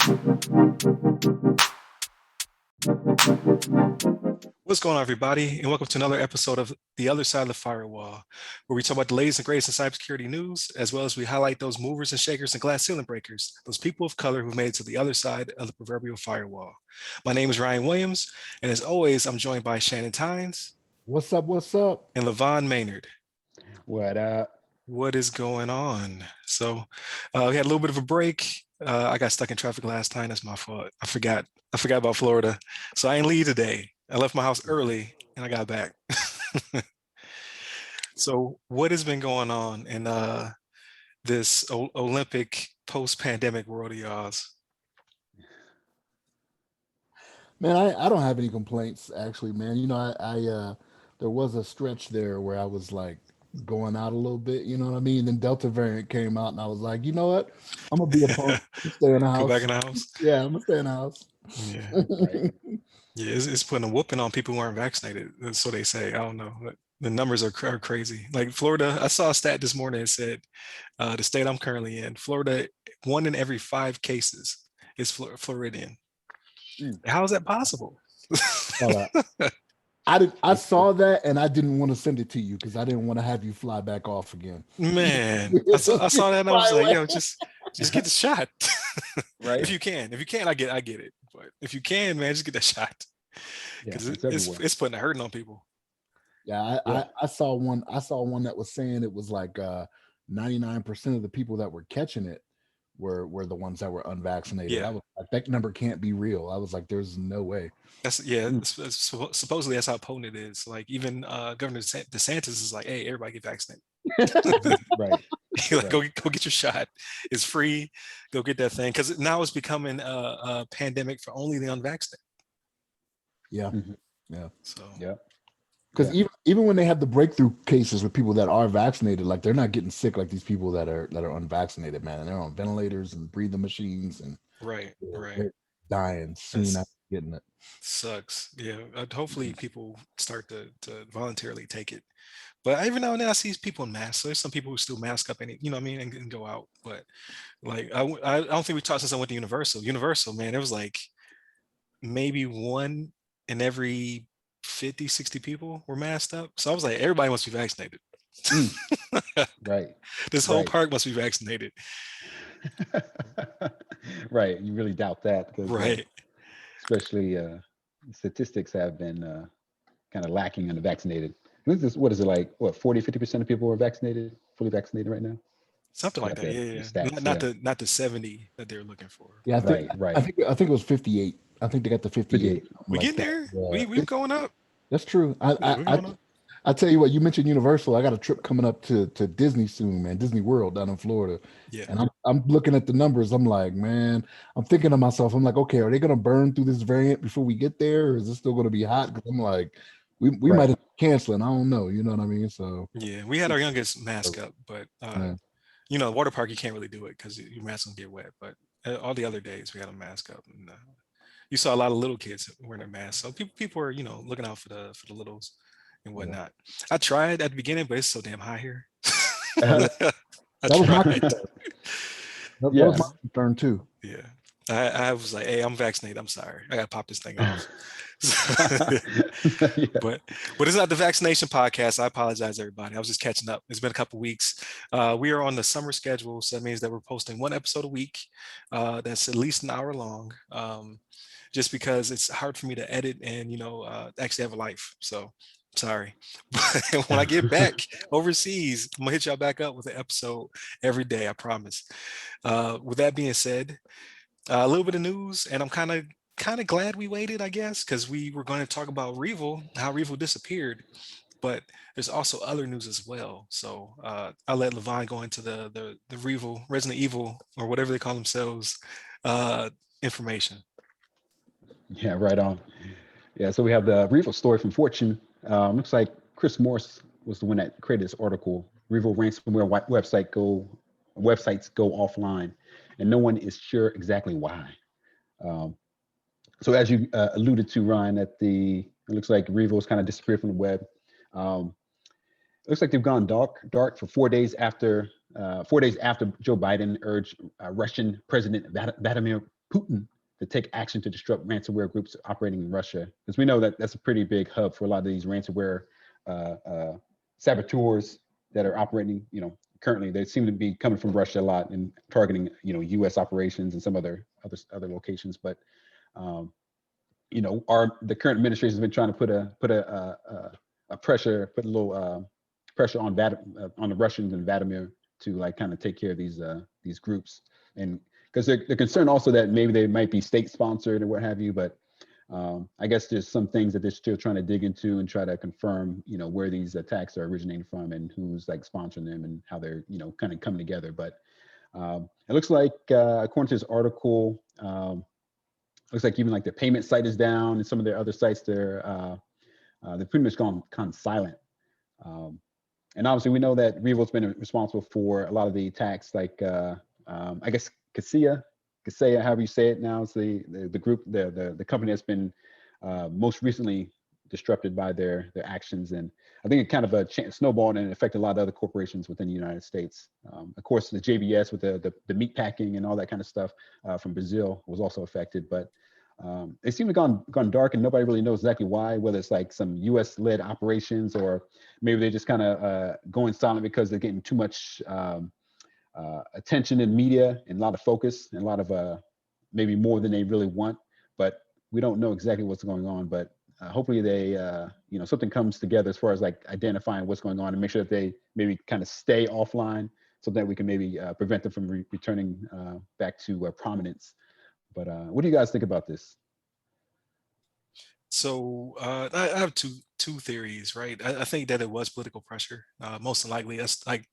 What's going on, everybody, and welcome to another episode of The Other Side of the Firewall, where we talk about the latest and greatest in cybersecurity news, as well as we highlight those movers and shakers and glass ceiling breakers, those people of color who've made it to the other side of the proverbial firewall. My name is Ryan Williams, and as always, I'm joined by Shannon What's up? What's up? and LeVon Maynard. What up? What is going on? We had a little bit of a break. I got stuck in traffic last time. That's my fault. I forgot about Florida, so I ain't leave today. I left my house early and I got back. So what has been going on in this Olympic post-pandemic world of y'all's? Man, I don't have any complaints actually, man. I there was a stretch there where I was like going out a little bit, you know what I mean? Then Delta variant came out and I was like, you know what? I'm gonna be a punk. Stay in the house. Go back in the house? Yeah, I'm gonna stay in the house. Yeah. Right. Yeah, it's putting a whooping on people who aren't vaccinated. So they say. I don't know. The numbers are crazy. Like Florida, I saw a stat this morning that said the state I'm currently in, Florida, 1 in every 5 cases is Floridian. How is that possible? I saw that and I didn't want to send it to you because I didn't want to have you fly back off again. Man, I saw that and I was like, yo, just get the shot. Right. If you can, I get it. But if you can, man, just get that shot. Because it's putting a hurting on people. Yeah, I saw one that was saying it was like 99% of the people that were catching it were the ones that were unvaccinated. Yeah. I was like, that number can't be real. I was like, there's no way. Supposedly that's how potent it is. Like even Governor DeSantis is like, hey, everybody get vaccinated. Right. Like, go get your shot. It's free. Go get that thing. Because now it's becoming a pandemic for only the unvaccinated. Yeah. Mm-hmm. Yeah. So yeah. Because even when they have the breakthrough cases with people that are vaccinated, like they're not getting sick like these people that are unvaccinated, man. And they're on ventilators and breathing machines and they're dying soon after getting it. Sucks. Yeah. Hopefully people start to voluntarily take it. But every now and then I see people in masks. So there's some people who still mask up and and go out. But like I don't think we talked since I went to Universal. Universal, man, it was like maybe 1 in every 50, 60 people were masked up. So I was like, everybody must be vaccinated. Right. This whole park must be vaccinated. Right. You really doubt that because right. Especially statistics have been kind of lacking on the vaccinated. What is it like? What 40-50% of people are vaccinated, fully vaccinated right now? Something like that. Yeah. Stats, not the 70 that they're looking for. Yeah, I think it was 58. I think they got the 58. We getting there. We're going up. That's true. I tell you what, you mentioned Universal. I got a trip coming up to Disney soon, man. Disney World down in Florida. Yeah. And I'm looking at the numbers. I'm like, man, I'm thinking to myself, I'm like, okay, are they gonna burn through this variant before we get there, or is it still gonna be hot? Because I'm like, we might have canceling. I don't know. You know what I mean? So yeah, we had our youngest mask up, but water park you can't really do it because your mask gonna get wet. But all the other days we had a mask up, and you saw a lot of little kids wearing their masks. So people are looking out for the littles and whatnot. I tried at the beginning, but it's so damn high here. That was my concern too. Yeah. I was like, hey, I'm vaccinated. I'm sorry. I gotta pop this thing off. But it's not the vaccination podcast. I apologize, everybody. I was just catching up. It's been a couple weeks. We are on the summer schedule, so that means that we're posting 1 episode a week. That's at least an hour long. Just because it's hard for me to edit and actually have a life. So sorry. But when I get back overseas, I'm gonna hit y'all back up with an episode every day. I promise. With that being said, a little bit of news, and I'm kind of glad we waited, I guess, because we were going to talk about REvil, how REvil disappeared, but there's also other news as well. So I'll let LeVon go into the REvil, Resident Evil, or whatever they call themselves, information. Yeah, right on. Yeah, so we have the REvil story from Fortune. Looks like Chris Morse was the one that created this article. REvil ransomware websites go offline, and no one is sure exactly why. So as you alluded to, Ryan, it looks like REvil kind of disappeared from the web. It looks like they've gone dark for 4 days after Joe Biden urged Russian President Vladimir Putin to take action to disrupt ransomware groups operating in Russia, because we know that that's a pretty big hub for a lot of these ransomware saboteurs that are operating. Currently they seem to be coming from Russia a lot and targeting U.S. operations and some other locations. But the current administration has been trying to put a pressure, put a little pressure on on the Russians and Vladimir to like kind of take care of these groups, and because they're concerned also that maybe they might be state sponsored or what have you. But I guess there's some things that they're still trying to dig into and try to confirm, where these attacks are originating from and who's like sponsoring them and how they're, kind of coming together. But it looks like, according to this article, looks like even like the payment site is down, and some of their other sites they're pretty much gone kind of silent. And obviously we know that REvil's been responsible for a lot of the attacks, like I guess Kaseya, however you say it now, is the group, the company that's been most recently disrupted by their actions. And I think it kind of snowballed and affected a lot of other corporations within the United States. Of course, the JBS with the meat packing and all that kind of stuff from Brazil was also affected. But they seem to have gone dark, and nobody really knows exactly why, whether it's like some US led operations, or maybe they're just kind of going silent because they're getting too much attention in media and a lot of focus and a lot of maybe more than they really want. But we don't know exactly what's going on. But hopefully they something comes together as far as like identifying what's going on, and make sure that they maybe kind of stay offline so that we can maybe prevent them from returning back to prominence. But what do you guys think about this? So I have two theories, right? I think that it was political pressure. Most likely, that's like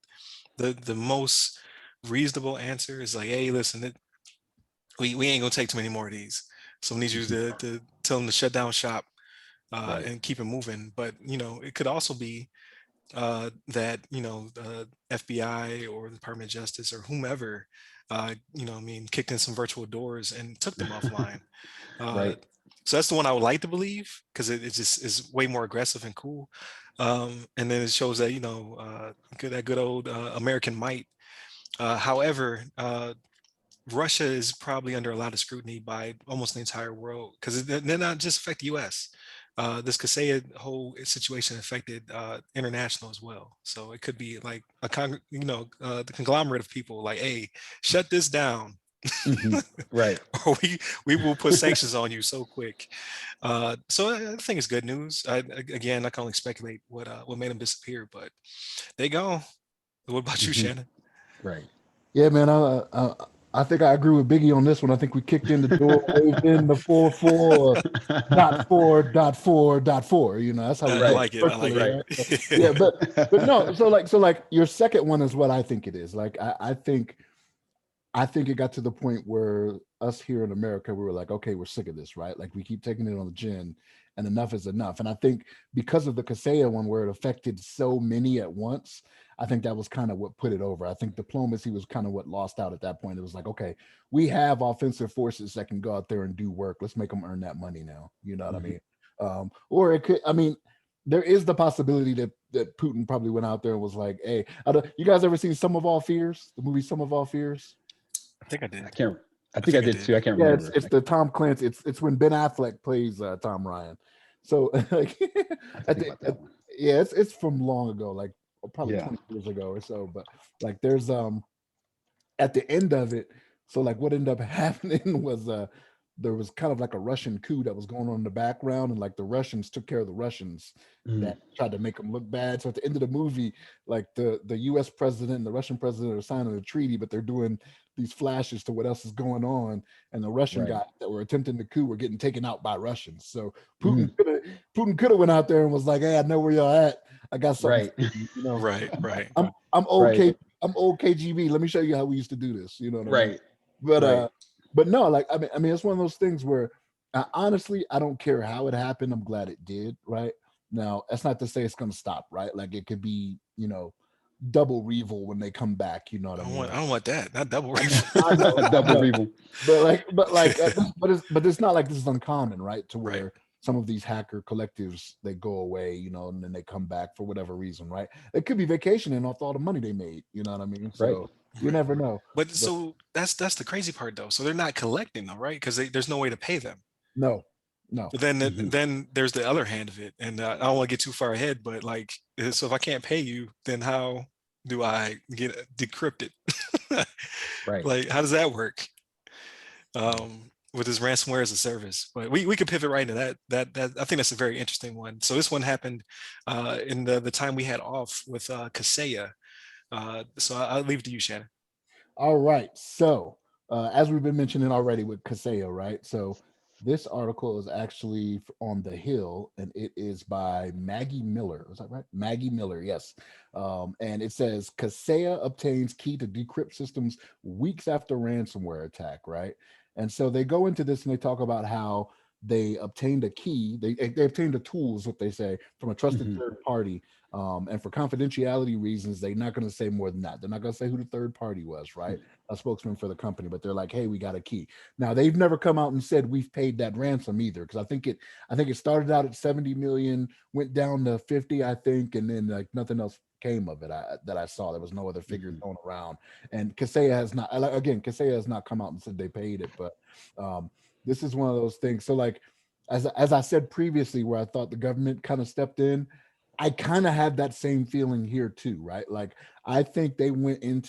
the most reasonable answer is like, hey, listen, we ain't gonna take too many more of these. So we need you to tell them to shut down shop Right. and keep it moving. But it could also be that FBI or the Department of Justice or whomever, kicked in some virtual doors and took them offline. Right. So that's the one I would like to believe, because it just is way more aggressive and cool. And then it shows that that good old American might. However, Russia is probably under a lot of scrutiny by almost the entire world, because they're not just affect the U.S. This Kaseya whole situation affected international as well. So it could be like the conglomerate of people like, hey, shut this down, Mm-hmm. Right. or we will put sanctions on you so quick. So I think it's good news. Again, I can only speculate what made them disappear, but they go. What about you, Mm-hmm. Shannon? Right. Yeah, man. I think I agree with Biggie on this one. I think we kicked in the door, waved in the 44.4.4.4. That's how we I do Right. like it it. I like virtually, Right. right? So, it. yeah, but no. So like your second one is what I think it is. Like I think it got to the point where us here in America, we were like, okay, we're sick of this, right? Like we keep taking it on the chin, and enough is enough. And I think because of the Kaseya one, where it affected so many at once, I think that was kind of what put it over. I think diplomacy was kind of what lost out at that point. It was like, okay, we have offensive forces that can go out there and do work. Let's make them earn that money now. You know what I mean? Or it could, there is the possibility that Putin probably went out there and was like, hey, you guys ever seen Some of All Fears, the movie Some of All Fears? I think I did. I think I did too. I can't Yeah, remember. it's the Tom Clancy. It's when Ben Affleck plays Tom Ryan. So like, I have to think about that one. yeah, it's from long ago, like probably Yeah. 20 years ago or so. But like, there's at the end of it, so like what ended up happening was there was kind of like a Russian coup that was going on in the background, and like the Russians took care of the Russians that tried to make them look bad. So at the end of the movie, like the US president and the Russian president are signing a treaty, but they're doing these flashes to what else is going on, and the Russian Right. guys that were attempting the coup were getting taken out by Russians. So Mm. Putin could have went out there and was like, hey, I know where y'all at. I got something Right. for you. Right. I'm old Right. I'm old KGB. Let me show you how we used to do this. You know what I mean? Right. But Right. but no, like I mean, it's one of those things where honestly, I don't care how it happened. I'm glad it did. Right now, that's not to say it's gonna stop. Right, like it could be, double REvil when they come back. You know what I mean? I don't want that. Not double. I know, Double REvil. but it's not like this is uncommon, right? To Right. where some of these hacker collectives they go away, and then they come back for whatever reason, right? It could be vacationing off all the money they made. You know what I mean? Right. So You Right. never know. But But so that's the crazy part though. So they're not collecting though, right? Because there's no way to pay them. no, no. But then Mhm. then there's the other hand of it, and I don't want to get too far ahead, but like, so if I can't pay you, then how do I get decrypted? Right. Like, how does that work? Yeah. With this ransomware as a service? But we could pivot right into that. I think that's a very interesting one. So this one happened in the time we had off with Kaseya. So I'll leave it to you, Shannon. All right. So, as we've been mentioning already with Kaseya, right? So, this article is actually on The Hill, and it is by Maggie Miller. Is that right? Maggie Miller, yes. And it says Kaseya obtains key to decrypt systems weeks after ransomware attack, right? And so they go into this and they talk about how they obtained a key, they obtained the tools, what they say, from a trusted Mhm. third party, and for confidentiality reasons, they're not going to say more than that. They're not going to say who the third party was, right? A spokesman for the company, but they're like, "Hey, we got a key." Now they've never come out and said we've paid that ransom either, because I think it started out at 70 million, went down to 50, I think, and then like nothing else came of it. That I saw, there was no other figures Mhm. thrown around, and Kaseya has not. Again, Kaseya has not come out and said they paid it, but um, this is one of those things. So like, as I said previously, where I thought the government kind of stepped in, I kind of had that same feeling here too, right? Like I think they went and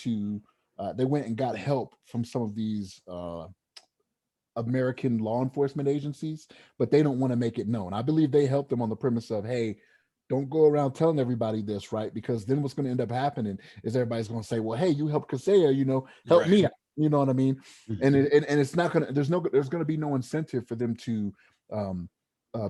got help from some of these American law enforcement agencies, but they don't want to make it known. I believe they helped them on the premise of, hey, don't go around telling everybody this, right? Because then what's going to end up happening is everybody's going to say, well, hey, you help Kaseya, help Right. me out. You know what I mean? And Mhm. and it's not gonna. There's gonna be no incentive for them to um,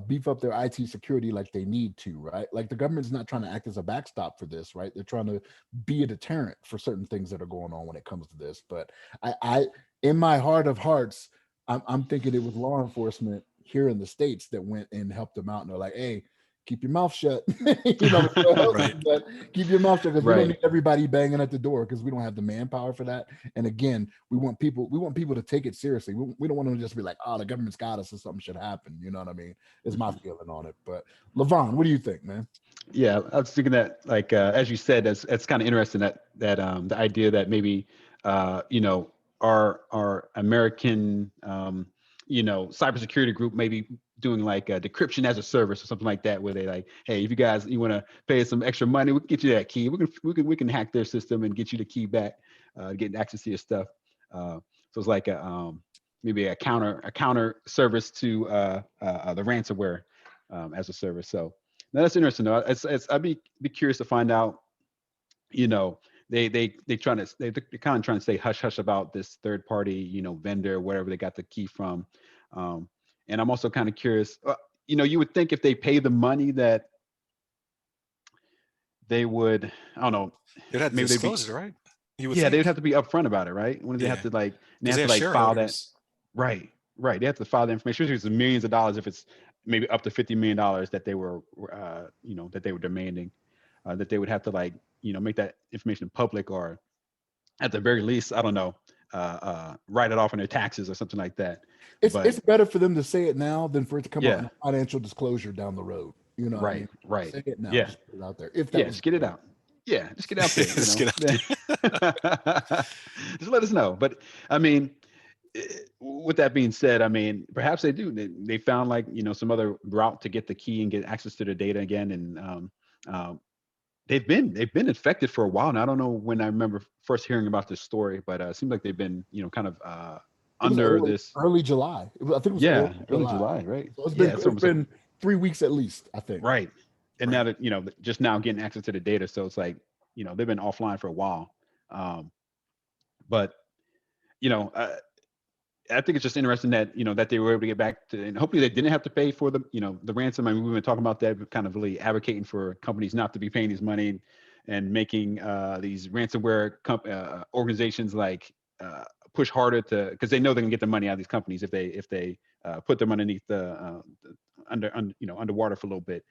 beef up their IT security like they need to, right? Like the government's not trying to act as a backstop for this, right? They're trying to be a deterrent for certain things that are going on when it comes to this. But I in my heart of hearts, I'm thinking it was law enforcement here in the states that went and helped them out, and they're like, "Hey, keep your mouth shut." We'll help Right. you, but keep your mouth shut because we don't Right. need everybody banging at the door because we don't have the manpower for that. And again, we want people to take it seriously. We don't want them to just be like, "Oh, the government's got us," or something should happen. You know what I mean? Is my Mhm. feeling on it. But LeVon, what do you think, man? Yeah, I was thinking that, like, as you said, that's kind of interesting that the idea that maybe, our American, cybersecurity group maybe doing like a decryption as a service or something like that, where they like, hey, if you guys you want to pay us some extra money, we can get you that key. We can hack their system and get you the key back, getting access to your stuff. So it's like maybe a counter service to the ransomware as a service. So. No, that's interesting though. I'd be curious to find out. You know, they're kind of trying to say hush hush about this third party, vendor, wherever they got the key from. Um, and I'm also kind of curious. You would think if they pay the money that they would, I don't know, They'd have to maybe they'd be, disclose it, right? You would yeah, they'd think. have to be upfront about it, right? When they have Yeah. to like, they Because have they to have like file that. shareholders. Right, right. They have to file the information, especially if it's millions of dollars. If it's maybe up to $50 million that they were, that they were demanding, that they would have to like, make that information public, or at the very least, I don't know, write it off on their taxes or something like that. It's But better for them to say it now than for it to come out in yeah, a financial disclosure down the road. You know what I right, mean? right. Say it now, Yeah, just put it out there. If that yeah. was Just the get it case. out. Yeah, just get out there. Just get out Just let us know. But I mean, with that being said, I mean, perhaps they do. They found like some other route to get the key and get access to their data again, and um, they've been infected for a while. And I don't know when I remember first hearing about this story, but it seems like they've been kind of It was under this. early July. I think it was early Yeah, early July. July, right? So it's Yeah, been it's it's almost like been 3 weeks at least, I think. right. And now right. that just now getting access to the data, so it's like they've been offline for a while. Um, but you know, I think it's just interesting that that they were able to get back to, and hopefully they didn't have to pay for the ransom. I mean, we've been talking about that, kind of really advocating for companies not to be paying this money, and making these ransomware organizations like push harder to, because they know they can get the money out of these companies if they put them underneath the underwater for a little bit.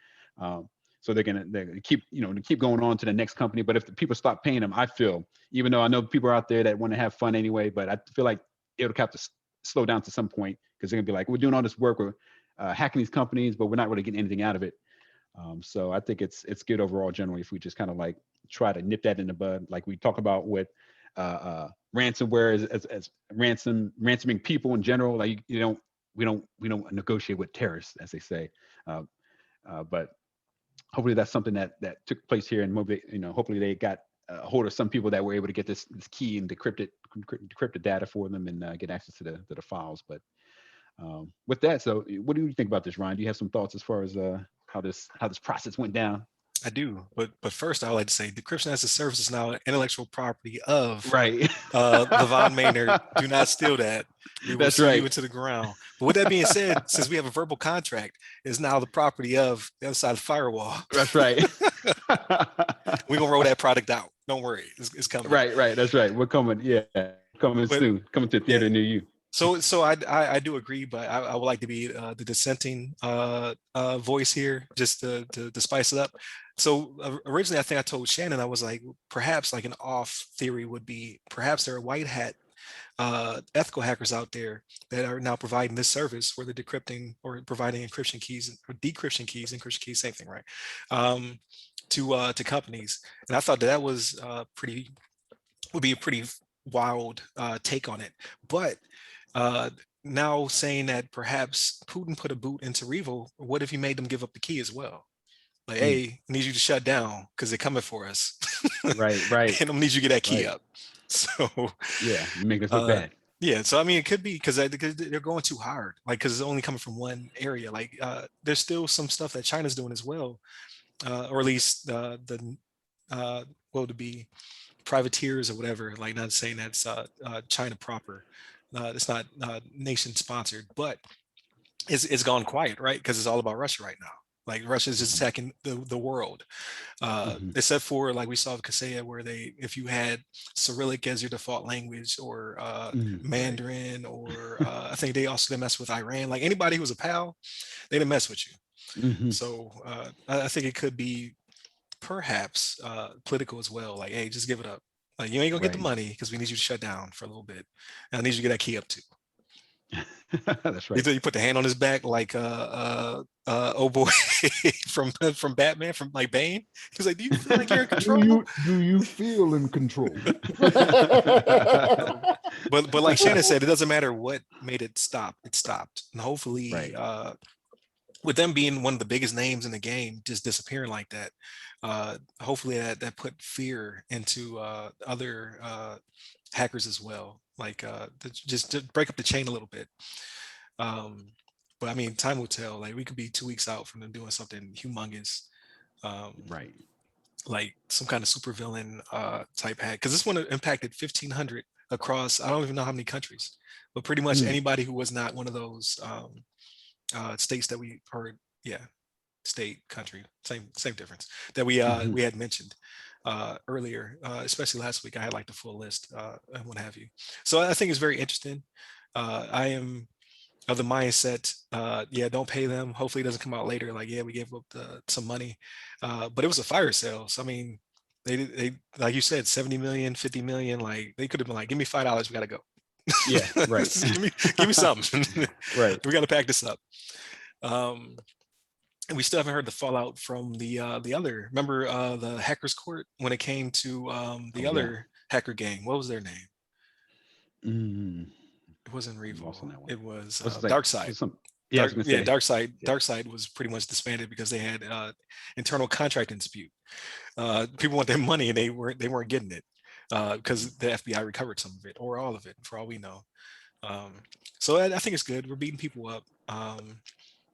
So they're gonna keep going on to the next company. But if the people stop paying them, I feel, even though I know people are out there that want to have fun anyway, but I feel like it'll have to slow down to some point, because they're gonna be like, we're doing all this work, we're hacking these companies, but we're not really getting anything out of it. So I think it's good overall generally if we just kind of like try to nip that in the bud, like we talk about with ransomware as ransoming people in general. Like we don't negotiate with terrorists, as they say. But hopefully that's something that took place here, and maybe, hopefully they got a hold of some people that were able to get this key and decrypted data for them and get access to the files. But with that, so what do you think about this, Ryan? Do you have some thoughts as far as how this process went down? I do, but first I would like to say decryption as a service is now intellectual property of Right. LeVon Maynard. Do not steal that. We will That's sue you right. into the ground. But with that being said, since we have a verbal contract, it's now the property of the other side of the firewall. That's right. We're gonna roll that product out. Don't worry, it's coming. Right. That's right. We're coming. Yeah, coming But soon. Coming to a theater near you. so I do agree, but I would like to be the dissenting voice here, just to spice it up. So originally, I think I told Shannon, I was like, perhaps like an off theory would be perhaps there are white hat ethical hackers out there that are now providing this service where they're decrypting or providing encryption keys or decryption keys, same thing, right? To companies, and I thought that was would be a pretty wild take on it, but now saying that perhaps Putin put a boot into REvil, what if he made them give up the key as well? Like, hey, I need you to shut down because they're coming for us. Right. And I need you to get that key up. So yeah, you make us look bad. Yeah, so I mean, it could be because they're going too hard, like because it's only coming from one area. Like, there's still some stuff that China's doing as well, or at least to be privateers or whatever. Like, not saying that's China proper. It's not nation sponsored, but it's gone quiet, right? Because it's all about Russia right now. Like Russia is just attacking the world, except for like we saw with Kaseya, where if you had Cyrillic as your default language, or Mandarin, or I think they also mess with Iran. Like anybody who was a pal, they didn't mess with you. So I think it could be perhaps political as well. Like, hey, just give it up. Like, you ain't gonna get the money because we need you to shut down for a little bit, and I need you to get that key up too. That's right. You put the hand on his back like oh boy from Batman, from like Bane. He's like, do you feel like you're in control? Do you feel in control? but like Shannon said, it doesn't matter what made it stop. It stopped, and hopefully, with them being one of the biggest names in the game, just disappearing like that, hopefully that put fear into other hackers as well. Like just to break up the chain a little bit. But I mean, time will tell. Like, we could be 2 weeks out from them doing something humongous, right? Like some kind of supervillain type hack. Because this one impacted 1,500 across, I don't even know how many countries, but pretty much anybody who was not one of those states that we heard. Yeah, state, country, same difference that we had mentioned earlier, especially last week. I had like the full list and what have you. So I think it's very interesting. I am of the mindset, don't pay them. Hopefully it doesn't come out later like, yeah, we gave up some money, but it was a fire sale. So I mean, they like you said, 70 million, 50 million. Like, they could have been like, give me $5, we gotta go. Yeah, right. give me something. Right. We gotta pack this up. And we still haven't heard the fallout from the other. Remember the hackers court when it came to the other hacker gang? What was their name? It wasn't REvil. It was Darkside. Darkside. Darkside was pretty much disbanded because they had internal contract dispute. People want their money and they weren't getting it because the FBI recovered some of it or all of it, for all we know. So I think it's good. We're beating people up.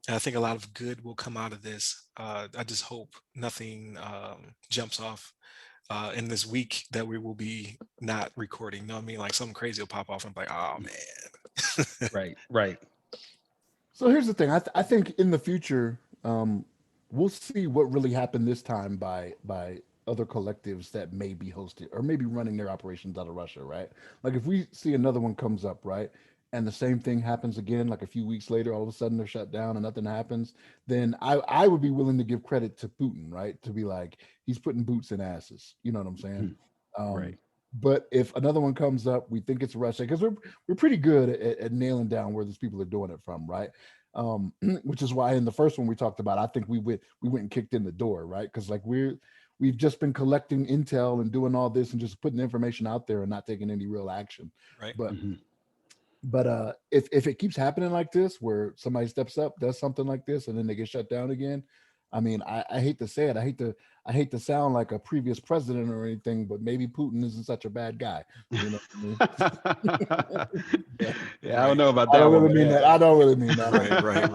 And I think a lot of good will come out of this. I just hope nothing jumps off in this week that we will be not recording. You know what I mean? Like something crazy will pop off and I'm like, oh man. Right. So here's the thing. I think in the future, we'll see what really happened this time by other collectives that may be hosted or maybe running their operations out of Russia, right? Like if we see another one comes up, right, and the same thing happens again, like a few weeks later, all of a sudden they're shut down and nothing happens, then I would be willing to give credit to Putin, right? To be like, he's putting boots in asses. You know what I'm saying? Right. But if another one comes up, we think it's Russia, because we're pretty good at nailing down where these people are doing it from, right? Which is why in the first one we talked about, I think we went and kicked in the door, right? Because like we're we've just been collecting intel and doing all this and just putting information out there and not taking any real action. Right. But Mhm. if it keeps happening like this, where somebody steps up, does something like this, and then they get shut down again, I mean, I hate to say it, I hate to sound like a previous president or anything, but maybe Putin isn't such a bad guy. You know what I mean? Yeah, I don't Right. know about I that don't one, really but mean that. I don't really mean that. Right.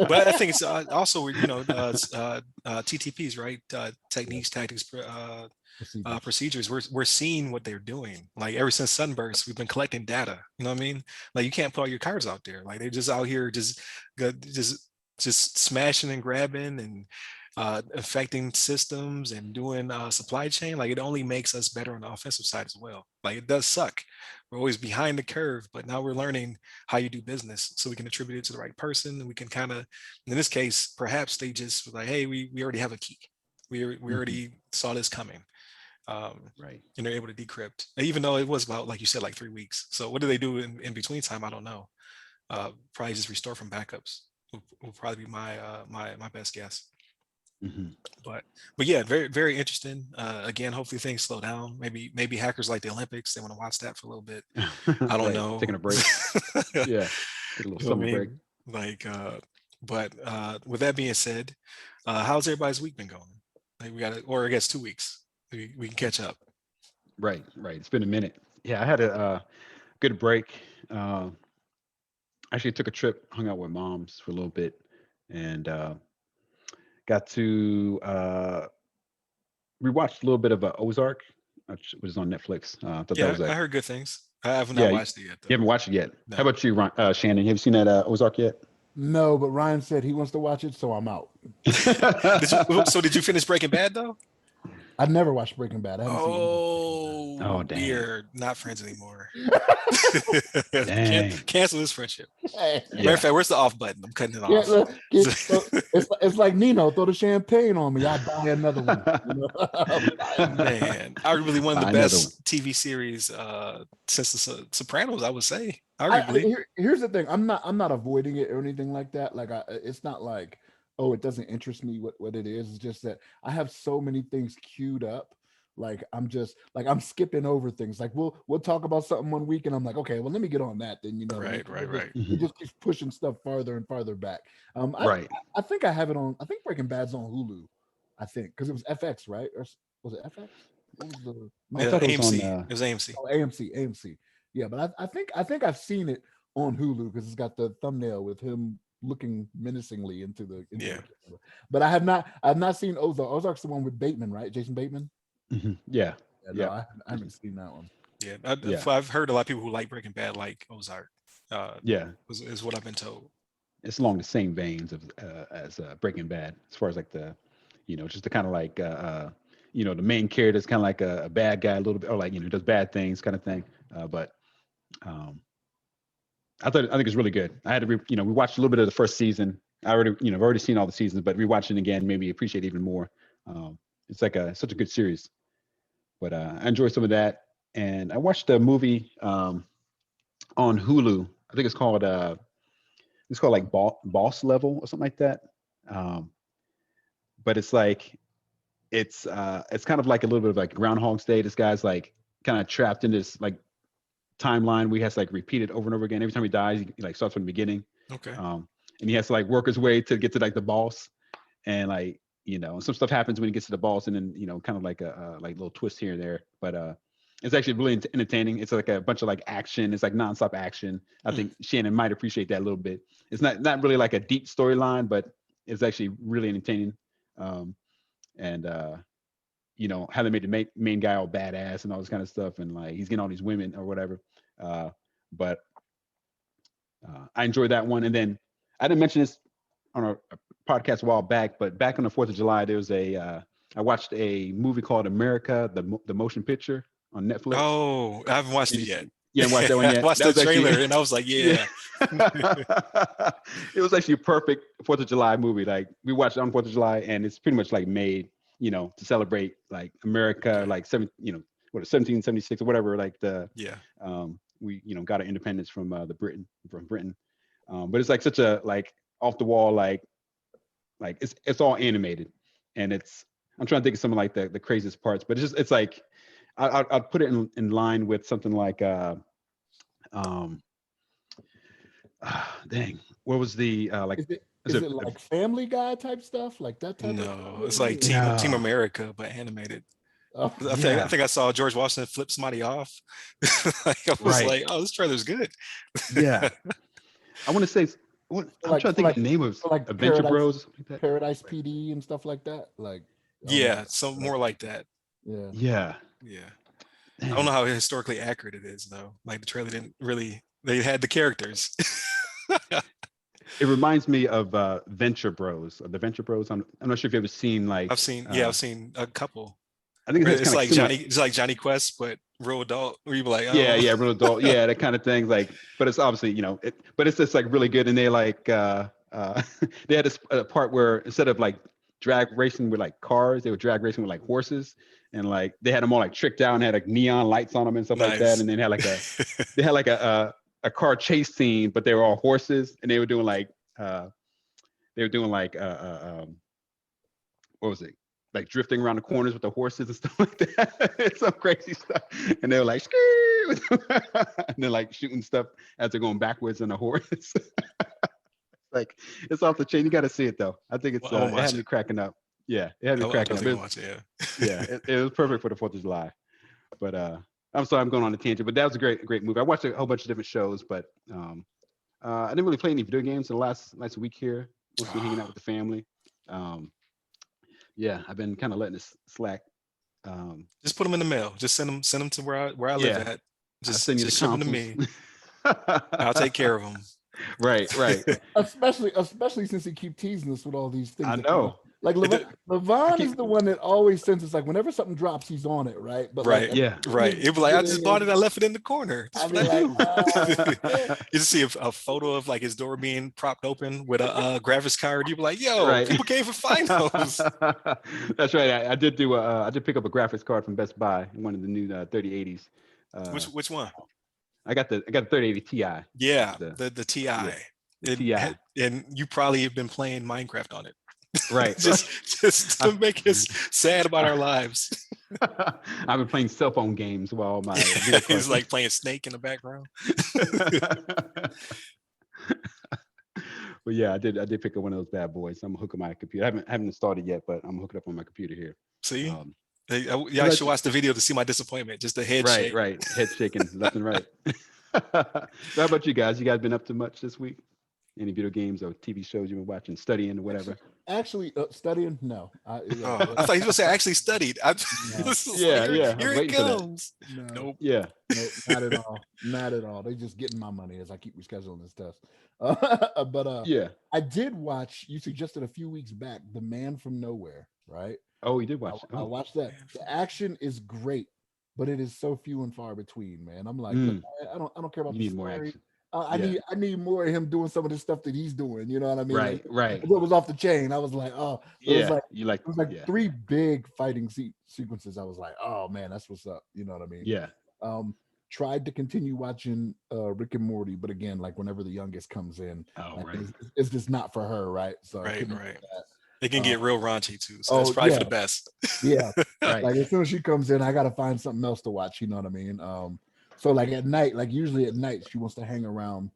But I think it's also, TTPs, right? Techniques, tactics, Procedures. procedures. We're seeing what they're doing. Like ever since Sunburst, we've been collecting data. You know what I mean? Like you can't put all your cards out there. Like they're just out here just smashing and grabbing and affecting systems and doing supply chain. Like it only makes us better on the offensive side as well. Like it does suck. We're always behind the curve, but now we're learning how you do business so we can attribute it to the right person. And we can kind of, in this case, perhaps they just were like, hey, we already have a key. We Mhm. already saw this coming. Right. And they're able to decrypt, even though it was about, like you said, like 3 weeks. So what do they do in between time? I don't know. Probably just restore from backups will probably be my best guess. Mhm. But yeah, very interesting. Again, hopefully things slow down. Maybe hackers like the Olympics, they want to watch that for a little bit. I don't Right. know. Taking a break. You Yeah. Take a little know what I summer break. mean? Like, but with that being said, how's everybody's week been going? Like we got it, or I guess 2 weeks. We can catch up. Right. Right. It's been a minute. Yeah, I had a good break. Actually took a trip, hung out with moms for a little bit, and got to rewatched a little bit of Ozark, which was on Netflix. I thought that Yeah, was I a heard good things. I have not yeah. You watched it yet though. haven't watched it yet. How No. about you, Shannon? Have you seen that Ozark yet? No, but Ryan said he wants to watch it, so I'm out. Did you finish Breaking Bad though? I never watched Breaking Bad. I haven't seen any of Breaking Oh Oh, we dang, are not friends anymore. dang. Cancel this friendship. Bad. Matter of Yeah. fact, where's the off button? I'm cutting it Yeah, off. so it's like Nino, throw the champagne on me. I'll buy another one. You know? I'll buy another one. Man, arguably one of the Buy another one. best TV series since the Sopranos, I would say. I Arguably. here's the thing. I'm not avoiding it or anything like that. Like it's not like, oh, it doesn't interest me what it is. It's just that I have so many things queued up. Like I'm skipping over things. Like we'll talk about something one week and I'm like, okay, well let me get on that. Then you know what I mean? Right. It Mhm. just keeps pushing stuff farther and farther back. I Right. I think I have it on. I think Breaking Bad's on Hulu. I think because it was FX, right? Or was it FX? What was the I no? thought it was on. AMC. It was AMC. Oh, AMC. Yeah, but I think I've seen it on Hulu because it's got the thumbnail with him looking menacingly into Yeah. the camera. But I've not seen Ozark. Ozark's the one with Bateman, right? Jason Bateman. Yeah. Yeah, no, Yep. I haven't seen that one. Yeah. Yeah. I've heard a lot of people who like Breaking Bad like Ozark. Uh, Yeah. is what I've been told. It's along the same veins of as Breaking Bad, as far as like the, just the kind of like the main character is kind of like a bad guy a little bit, or like does bad things kind of thing. But um, I think it's really good. I had to we watched a little bit of the first season. I already I've already seen all the seasons, but rewatching again made me appreciate it even more. It's like such a good series. But I enjoyed some of that, and I watched a movie on Hulu. I think it's called like Boss Level or something like that. Um, but it's like it's kind of like a little bit of like Groundhog's Day. This guy's like kind of trapped in this like timeline where he has to like repeat it over and over again. Every time he dies, he like starts from the beginning. Okay. And he has to like work his way to get to like the boss. And like, some stuff happens when he gets to the boss, and then kind of like a like little twist here and there. But it's actually really entertaining. It's like a bunch of like action. It's like nonstop action. I Hmm. think Shannon might appreciate that a little bit. It's not really like a deep storyline, but it's actually really entertaining. And how they made the main guy all badass and all this kind of stuff, and like he's getting all these women or whatever. But I enjoyed that one. And then I didn't mention this on a podcast a while back, but back on the 4th of July, there was I watched a movie called America, the motion picture on Netflix. Oh, I haven't watched Did it you yet. see? You haven't watched that one I yet? watched That the was actually trailer and I was like, yeah. yeah. It was actually a perfect 4th of July movie. Like we watched it on 4th of July, and it's pretty much like made, to celebrate like America, Okay. like 1776 or whatever. Like Yeah. we got our independence from Britain. But it's like such a like off the wall like it's all animated, and I'm trying to think of some of like the craziest parts, but it's like I'd put it in line with something like um dang, what was the like Is it is is it it like Family Guy type stuff, like that type of No, it's comedy? like Or, Team no, America, but animated. oh, I yeah, think I saw George Washington flip somebody off. Like I was right, like, oh, this trailer's good. yeah. I want to say what I'm like trying to think of the name of like Adventure Bros or something like that. Paradise PD and stuff like that. Like Yeah, almost so like more like that. yeah. Yeah, Yeah. I don't know dang. how historically accurate it is though. Like the trailer didn't really they had the characters. It reminds me of Venture Bros. The Venture Bros. I'm not sure if you've ever seen like I've seen a couple. I think Where it's kind of like similar. It's like Johnny Quest, but real adult. Where you be like, Yeah, oh, yeah, real adult. Yeah, that kind of thing. Like, but it's obviously, but it's just like really good. And they like, they had a part where instead of like drag racing with like cars, they were drag racing with like horses, and like they had them all like tricked out and had like neon lights on them and stuff like that. nice. And then they had like a car chase scene, but they were all horses, and they were doing like what was it? Like drifting around the corners with the horses and stuff like that. It's some crazy stuff. And they were like, and they're like shooting stuff as they're going backwards on the horse. Like it's off the chain. You got to see it though. I think Well, I won't it had watch me it. cracking up. Yeah, it had me I'm cracking up. definitely gonna watch it. Yeah. Yeah, it was perfect for the 4th of July. But I'm sorry, I'm going on a tangent. But that was a great movie. I watched a whole bunch of different shows, but I didn't really play any video games in the last week here. Mostly hanging out with the family. Yeah, I've been kind of letting this slack. Just put them in the mail. Just send them to where I live Yeah, at. I send you the Just ship them to consoles. me. I'll take care of them. Right. Especially since he keep teasing us with all these things. I know. Like It- LeVon is the one that always sends us like whenever something drops, he's on it, right? But Right. like, Yeah. Right. It was like I just bought it. I left it in the corner. I That's mean, what I like, do. You just see a photo of like his door being propped open with a graphics card. You be like, yo, Right. people can't even find those. That's right. I did do. I did pick up a graphics card from Best Buy, one of the new 3080s. Which one? I got the 3080 Ti. Yeah, the TI. Yeah, the TI. And you probably have been playing Minecraft on it. Right. just to make us sad about our lives. I've been playing cell phone games while my video It's cards- like playing Snake in the background. But yeah, I did pick up one of those bad boys. I'm hooking my computer. I haven't installed it yet, but I'm hooking up on my computer here. See? Um, I should watch the video to see my disappointment. Just the head shake. right. Head shaking left and right. How about you guys? You guys been up to much this week? Any video games or TV shows you've been watching, studying or whatever? actually studying, no. Oh, I thought he was gonna say I actually studied. Yeah. Here it comes. No, Nope. Yeah. no, not at all. Not at all. They just getting my money as I keep rescheduling this test. But Yeah. I did watch. You suggested a few weeks back, The Man from Nowhere, right? Oh, you did watch. I watched that. The action is great, but it is so few and far between, man. I'm like, Mm. I don't care about You the need more story. action. I need more of him doing some of the stuff that he's doing. You know what I mean? Right. Like, Right. it was off the chain. I was like, oh, Yeah. it was like yeah. 3 big fighting sequences. I was like, oh man, that's what's up. You know what I mean? Yeah. Tried to continue watching Rick and Morty, but again, like whenever the youngest comes in, Oh, like, right. it's just not for her, right? So I Right, couldn't right. do that. They can get real raunchy too. So that's probably for the best. Yeah. Right. Like as soon as she comes in, I gotta find something else to watch. You know what I mean? So like at night, like usually at night, she wants to hang around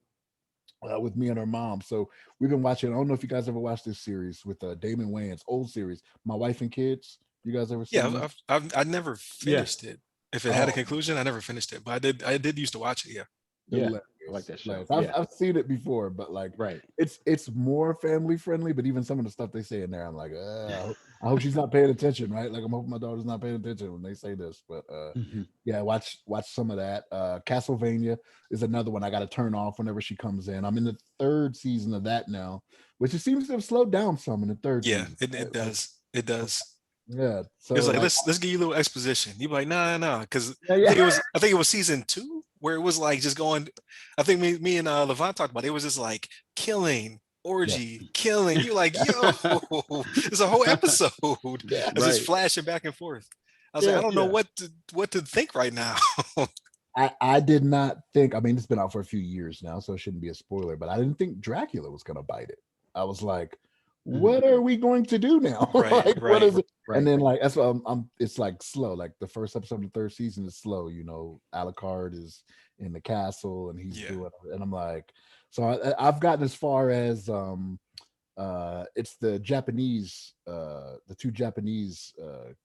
with me and her mom. So we've been watching. I don't know if you guys ever watched this series with Damon Wayans, old series, My Wife and Kids. You guys ever seen? Yeah, I never finished it. If it had a conclusion, I never finished it. But I did used to watch it. Yeah. Yeah. I like that show. I've seen it before, but like, Right. it's more family friendly. But even some of the stuff they say in there, I'm like, I hope she's not paying attention, right? Like I'm hoping my daughter's not paying attention when they say this. But yeah, watch some of that. Castlevania is another one I got to turn off whenever she comes in. I'm in the 3rd season of that now, which it seems to have slowed down some in the 3rd. Yeah, season. it does. It does. Yeah. So It's like let's give you a little exposition. You're like, no, because yeah. I think it was season 2 where it was like just going. I think me and LeVon talked about it. It was just like killing, orgy, killing. You're like, yo, it's a whole episode. Yeah. It's just flashing back and forth. I was like, I don't know what to think right now. I did not think. I mean, it's been out for a few years now, so it shouldn't be a spoiler. But I didn't think Dracula was gonna bite it. I was like, what are we going to do now? Right, Like, what right. is it? Right. And then like that's what it's like slow. Like the first episode of the third season is slow. Alucard is in the castle and he's Yeah. doing, and I'm like, so I've gotten as far as it's the Japanese the two Japanese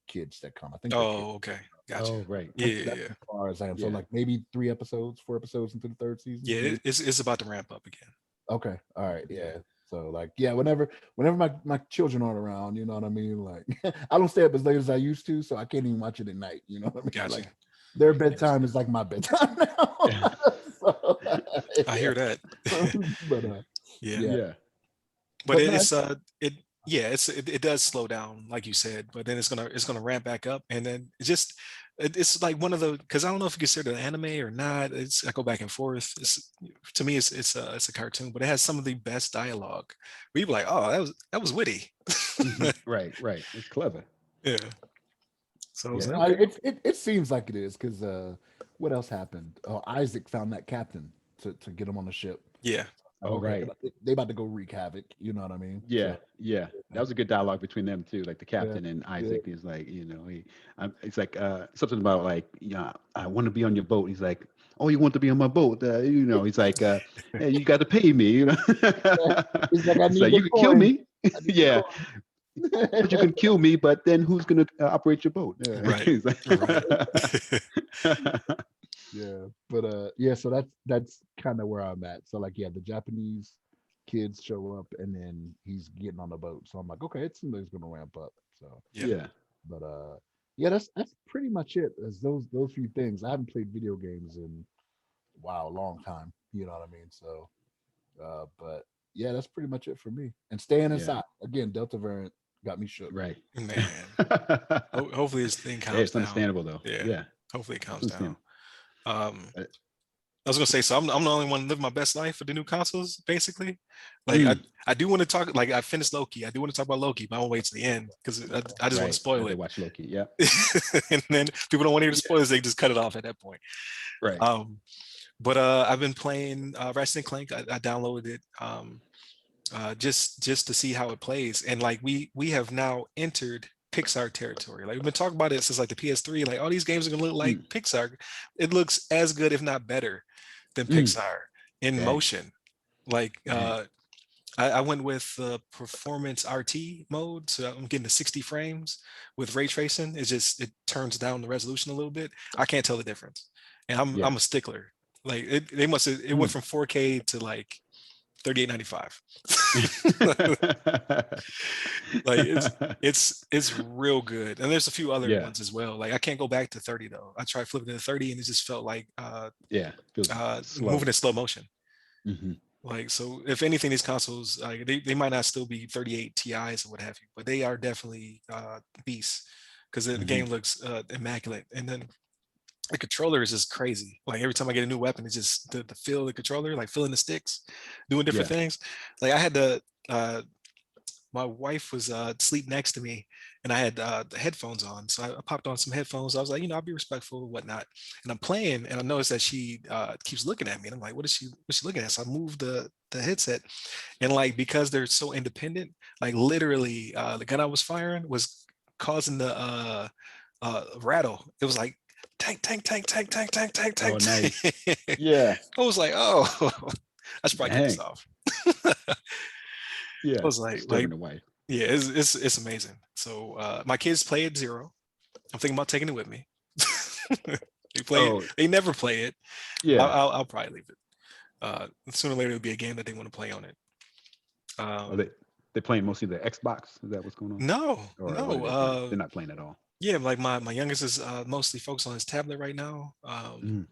kids that come. I think they're kids. Oh, okay. Gotcha. Oh, right. Yeah, That's yeah, as far as I am. So Yeah. like maybe 4 episodes into the third season. yeah. maybe. It's about to ramp up again. Okay. All right. Yeah. So like, yeah, whenever my children aren't around, you know what I mean? Like I don't stay up as late as I used to, so I can't even watch it at night. You know what I mean? Gotcha. Like their bedtime is like my bedtime now. So, I hear that. but Yeah. yeah. Yeah. But But no, it does slow down, like you said, but then it's gonna ramp back up, and then it's like one of the, because I don't know if you consider it an anime or not. I go back and forth. To me it's a cartoon, but it has some of the best dialogue. We be like, oh, that was witty. Right. Right. It's clever. Yeah. So I was Yeah. like, okay. it seems like it is because what else happened? Oh, Isaac found that captain to get him on the ship. Yeah. Oh, right. They about to go wreak havoc. You know what I mean? Yeah, So, yeah, that was a good dialogue between them too. Like the yeah, captain and yeah. Isaac is like, it's like something about like, I want to be on your boat. He's like, oh, you want to be on my boat? He's like, hey, you got to pay me. He's like, I It's need like the you can kill coin. me, I need the yeah, coin. but you can kill me. But then who's gonna operate your boat? Right. He's like- Right. Yeah, but yeah, so that's kind of where I'm at. So like, yeah, the Japanese kids show up and then he's getting on the boat. So I'm like, okay, it's something's gonna ramp up. So, Yeah. yeah, but yeah, that's pretty much it. As those few things. I haven't played video games in wow, a long time. You know what I mean? So, but yeah, that's pretty much it for me. And staying yeah, inside again. Delta variant got me shook. right. Man. Hopefully this thing Hey, calms it's down. understandable though. Yeah. Yeah, Hopefully it it's calms down. understandable. I was gonna say, so I'm the only one living my best life with the new consoles, basically. Like Mm, I do want to talk, like I finished Loki. I do want to talk about Loki, but I won't wait to the end because I just want to right. I spoil did it. watch Loki. Yeah, And then people don't want to hear the yeah, spoilers, they just cut it off at that point. right. Um, but I've been playing Ratchet and Clank. I downloaded it just to see how it plays. And like we have now entered Pixar territory. Like we've been talking about it since like the PS3. Like all these games are gonna look like Mm, Pixar. It looks as good, if not better, than mm, Pixar in dang, motion. Like dang. I went with the performance RT mode, so I'm getting to 60 frames with ray tracing. It turns down the resolution a little bit. I can't tell the difference, and Yeah. I'm a stickler. Like it went Mm. from 4K to like 3895. Like it's real good, and there's a few other Yeah. ones as well. Like I can't go back to 30 though. I tried flipping to 30 and it just felt like Yeah. Feels slow. moving in slow motion. Hmm. Like, so if anything, these consoles, like they might not still be 38 Ti's or what have you, but they are definitely beasts because the Hmm. game looks immaculate. And then the controller is just crazy. Like every time I get a new weapon, it's just the feel of the controller, like feeling the sticks, doing different Yeah. things. Like I had to my wife was asleep next to me and I had the headphones on. So I popped on some headphones. I was like, I'll be respectful and whatnot. And I'm playing and I noticed that she keeps looking at me. And I'm like, what's she looking at? So I moved the headset. And like, because they're so independent, like literally the gun I was firing was causing the rattle. It was like, tank, tank, tank, tank, tank, tank, tank, Oh, tank, nice. tank. Yeah. I was like, oh, I should probably cut this Dang. off. I Yeah. was like, Disturbing the wife. yeah, it's amazing. So my kids play it zero. I'm thinking about taking it with me. They play it. Oh, They never play it. yeah. I'll probably leave it. Sooner or later, it'll be a game that they want to play on it. Oh, they playing mostly the Xbox. Is that what's going on? No, Or what are no. they playing? They're not playing at all. Yeah, like my youngest is mostly focused on his tablet right now. Mm.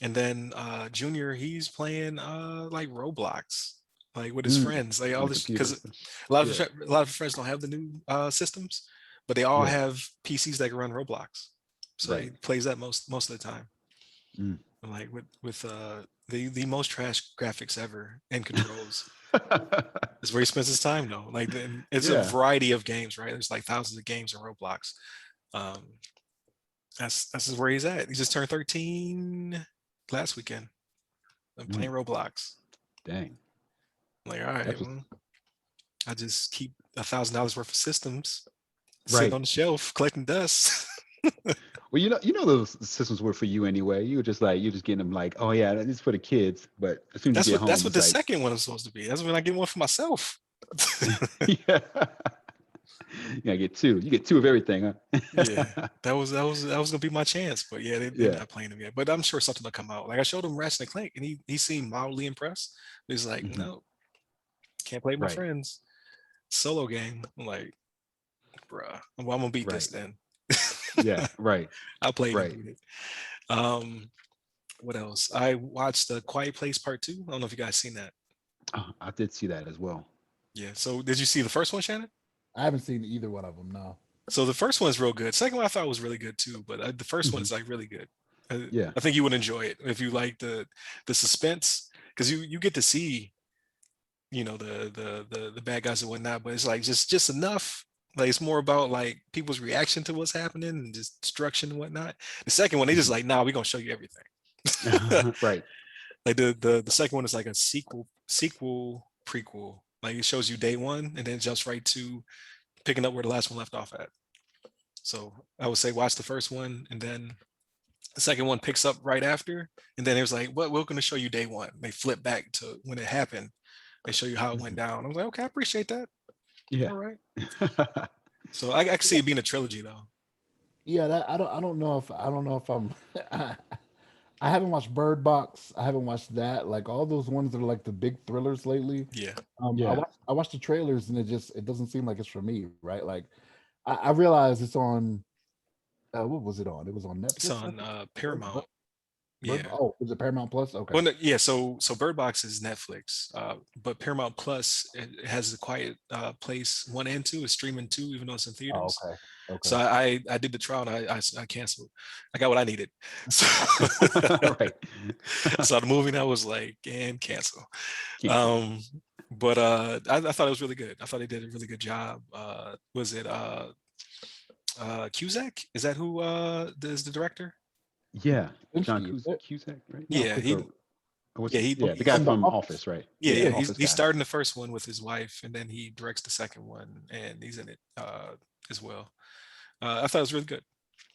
And then Junior, he's playing like Roblox, like with his Mm. friends, like On all the this computer. because and stuff. a lot of Yeah. a lot of friends don't have the new systems, but they all Yeah. have PCs that can run Roblox. So he Right. plays that most of the time. Mm. Like with the most trash graphics ever and controls is where he spends his time though. Like then it's a Yeah. variety of games, right? There's like thousands of games in Roblox. Um, that's just where he's at. He just turned 13 last weekend. I'm Mm. playing Roblox. Dang. I'm like, all right, That's well, I just keep $1,000 worth of systems sitting Right. on the shelf collecting dust. Well, those systems were for you anyway. You were just like, you're just getting them like, oh yeah, this is for the kids. But as soon as you get That's home, what it's the like, second one is supposed to be. That's when I get one for myself. yeah, you gotta get two. You get two of everything, Yeah, huh? that was gonna be my chance, but yeah, they're Yeah. not playing them yet. But I'm sure something will come out. Like I showed him Ratchet and Clank, and he seemed mildly impressed. He's like, Mhm. no, can't play with my Right. friends. Solo game. I'm like, bruh, well, I'm gonna beat this Right. then. Yeah. Right. I'll play it and Right. beat it. Um, what else? I watched The Quiet Place Part Two. I don't know if you guys seen that. Oh, I did see that as well. Yeah. So did you see the first one, Shannon? I haven't seen either one of them. No. So the first one's real good. Second one I thought was really good too, but the first Mhm. one's like really good. Yeah. I think you would enjoy it if you like the suspense because you get to see the bad guys and whatnot, but it's like just enough. Like it's more about like people's reaction to what's happening and just destruction and whatnot. The second one they just Mhm. like, nah, we're gonna show you everything. Right. Like the second one is like a sequel prequel. Like it shows you day one and then it jumps right to picking up where the last one left off at. So I would say watch the first one and then the second one picks up right after. And then it was like, what we're going to show you day one. They flip back to when it happened. They show you how it went Mhm. down. I was like, okay, I appreciate that. Yeah. All right. So I can see it being a trilogy though. Yeah, that I don't know if I'm I haven't watched Bird Box. I haven't watched that. Like all those ones that are like the big thrillers lately. Yeah. Yeah. I watched the trailers and it doesn't seem like it's for me, right? Like I realize it's on what was it on? It was on It's Netflix, I on think. Paramount. Bird Yeah. oh, is it Paramount Plus? Okay. Well, no, yeah. So Bird Box is Netflix, but Paramount Plus it has the Quiet Place 1 and 2 is streaming too, even though it's in Oh, theaters. okay. So Okay. I did the trial and I canceled. I got what I needed. So Right. I saw the movie and I was like, and cancel. Cancel. Um, but I thought it was really good. I thought they did a really good job. Was it Cusack? Is that who is the director? Yeah. John Linsky, is it? Cusack, right? No, Yeah, Christopher. What's yeah, his, he yeah, the guy From The from Office? Office, right? yeah, Yeah, yeah, the he's Office he's guy. starting the first one with his wife, and then he directs the second one, and he's in it as well. I thought it was really good.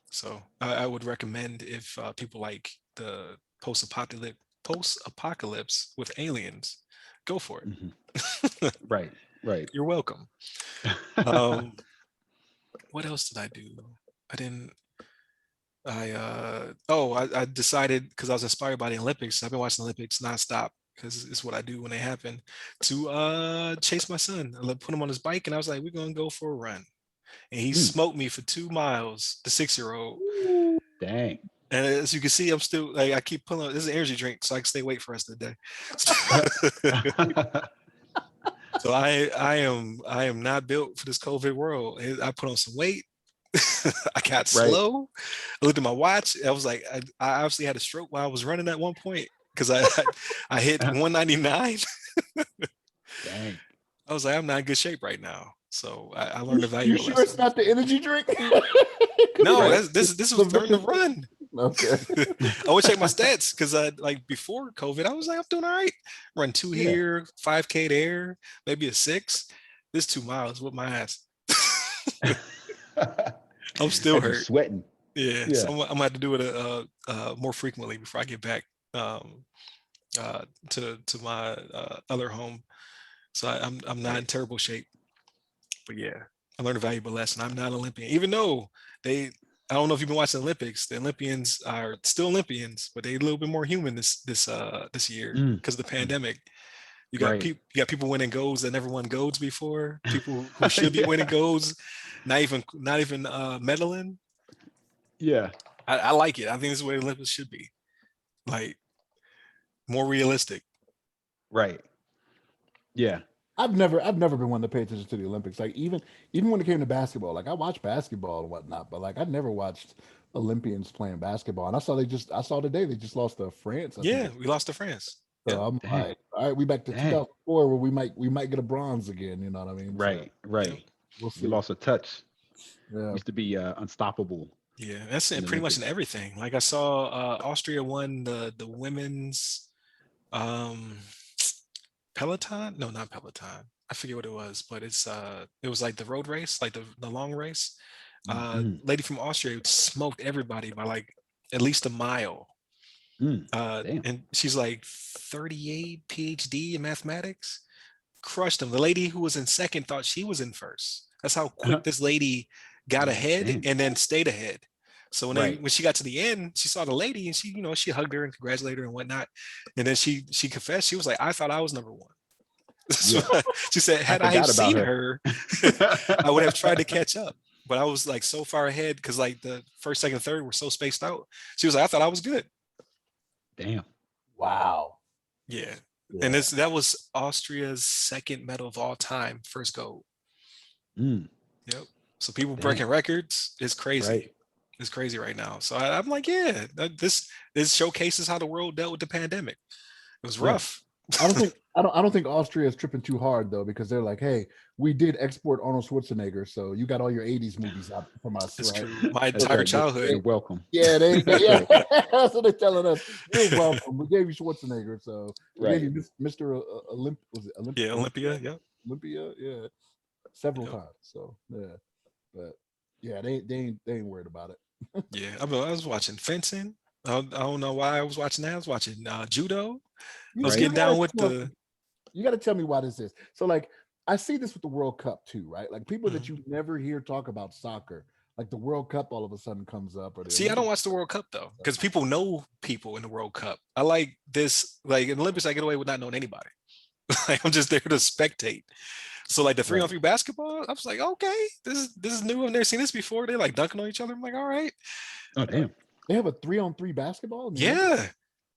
So I would recommend if people like the post-apocalypse with aliens, go for Mhm. it. Right. Right. You're welcome. Um, what else did I do? I didn't. I decided because I was inspired by the Olympics. I've been watching the Olympics nonstop because it's what I do when they happen. To chase my son, put him on his bike, and I was like, "We're gonna go for a run." And he Mm, smoked me for 2 miles. The 6-year-old. dang. And as you can see, I'm still like I keep pulling. This is an energy drink, so I can stay awake for the rest of the day. So I am not built for this COVID world. I put on some weight. I got Right. slow. I looked at my watch. I was like, I obviously had a stroke while I was running at one point because I hit 199. Dang. I was like, I'm not in good shape right now. So I You, learned a you valuable sure it's lesson. not the energy drink? No, Right. this was The during the vicious- run. Okay. I would check my stats because I like before COVID, I was like, I'm doing all right. Run two Yeah. here, 5K there, maybe a 6. This 2 miles with my ass. I'm still Had you hurt. sweating. Yeah, Yeah. so I'm gonna have to do it more frequently before I get back to my other home. So I'm not in Right. terrible shape. But yeah, I learned a valuable lesson. I'm not Olympian, even though I don't know if you've been watching the Olympics. The Olympians are still Olympians, but they're a little bit more human this year Mm, because of the mm, pandemic. right. You got people winning golds that never won golds before. People who should be winning Yeah. golds, not even medaling. Yeah. I like it. I think this is the way the Olympics should be. Like more realistic. Right. Yeah. I've never been one to pay attention to the Olympics. Like even when it came to basketball, like I watched basketball and whatnot, but like I never watched Olympians playing basketball. And I saw today they just lost to France, I think. Yeah, we lost to France. So Yep. I'm Dang. like, all right, we back to Dang. 2004 where we might get a bronze again. You know what I mean? So Right. Right. Yep. we'll You see. lost a touch. Yeah. Used to be unstoppable Yeah, that's in it the pretty much in Olympics. everything. Like I saw Austria won the women's um Peloton. No, not Peloton. I forget what it was, but it was like the road race, like the long race. Mm, Lady from Austria smoked everybody by like at least a mile. mm, damn. And she's like 38 PhD in mathematics, crushed them. The lady who was in second thought she was in first. That's how quick this lady got ahead Damn. and then stayed ahead. So Right. when she got to the end, she saw the lady and she hugged her and congratulated her and whatnot. And then she confessed, she was like, I thought I was number one. So Yeah. she said, I had I have forgot about seen her. her, I would have tried to catch up. But I was like so far ahead because like the first, second, third were so spaced out. She was like, I thought I was good. Damn. Wow. Yeah. And Yeah. that was Austria's second medal of all time, first gold. Mm, Yep. So people damn. breaking records is crazy. Right. It's crazy right now. So I'm like, yeah, this showcases how the world dealt with the pandemic. It was Yeah. rough. I don't think Austria is tripping too hard though, because they're like, hey, we did export Arnold Schwarzenegger, so you got all your 80s movies out from us, It's right? true. My That's entire right. You're childhood. welcome. Yeah, That's yeah, right. that's what they're telling us. You're welcome. We gave you Schwarzenegger, so we gave Right. you Mr. Was it Yeah, Olympia. Yep. Olympia? Yeah, several Yep. times. So yeah, but yeah, they ain't worried about it. Yeah. I was watching fencing. I don't know why I was watching that. I was watching judo. I was You Right. getting gotta down with tell, the you gotta tell me why this is. So like I see this with the World Cup too, right? Like people that Mhm. you never hear talk about soccer, like the World Cup all of a sudden comes up, or the See, I don't Olympics. watch the World Cup though, because people know people in the World Cup. I like this, like in the Olympics, I get away with not knowing anybody. Like I'm just there to spectate. So like the three on Right. three basketball, I was like, okay, this is new. I've never seen this before. They're like dunking on each other. I'm like, all right, Oh, damn. They have a 3-on-3 basketball in the Olympics.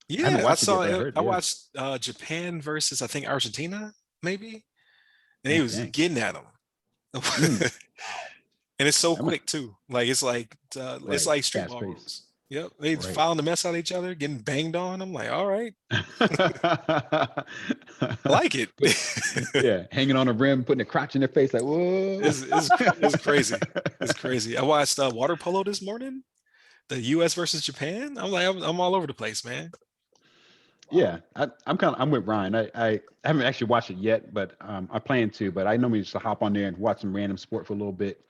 yeah, I haven't yeah. I watched it yet, saw but I it. heard. I Yeah. watched Japan versus I think Argentina, maybe, and he Oh, was dang. getting at them. Mm, Wow. And it's so I'm a, quick too. Like it's right. like street Fast ball pace. rules. Yep, they Right. filing the mess out of each other, getting banged on. I'm like, all right, I like it. Put, yeah, hanging on the rim, putting a crotch in their face, like whoa. It's crazy. It's crazy. I watched water polo this morning, the U.S. versus Japan. I'm like, I'm all over the place, man. Yeah, I'm with Ryan. I haven't actually watched it yet, but I plan to. But I normally just hop on there and watch some random sport for a little bit.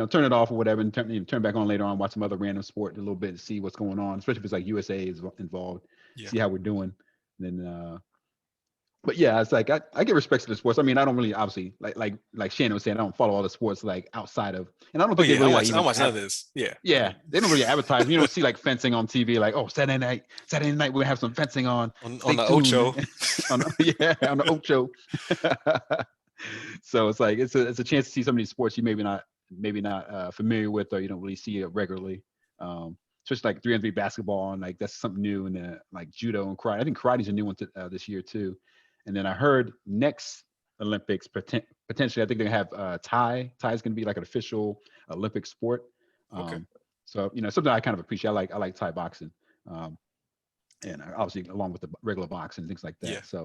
Turn it off or whatever, and turn back on later on. Watch some other random sport a little bit and see what's going on, especially if it's like USA is involved. Yeah, See how we're doing. And then but yeah, it's like I give respect to the sports. I mean, I don't really obviously like Shannon was saying, I don't follow all the sports like outside of, and I don't oh think they yeah, really like I even watch none of this. Yeah, yeah, they don't really advertise. You don't see like fencing on TV, like, oh, Saturday night we're gonna have some fencing on. on Stay the tuned. Ocho. Yeah, on the Ocho. So it's like it's a chance to see some of these sports you maybe not familiar with, or you don't really see it regularly. Especially like 3-on-3 basketball, and like that's something new, and like judo and karate. I think karate's a new one this year too. And then I heard next Olympics potentially, I think they have Thai. Thai is going to be like an official Olympic sport. Okay. So something I kind of appreciate. I like Thai boxing, and obviously along with the regular boxing and things like Yeah, that. So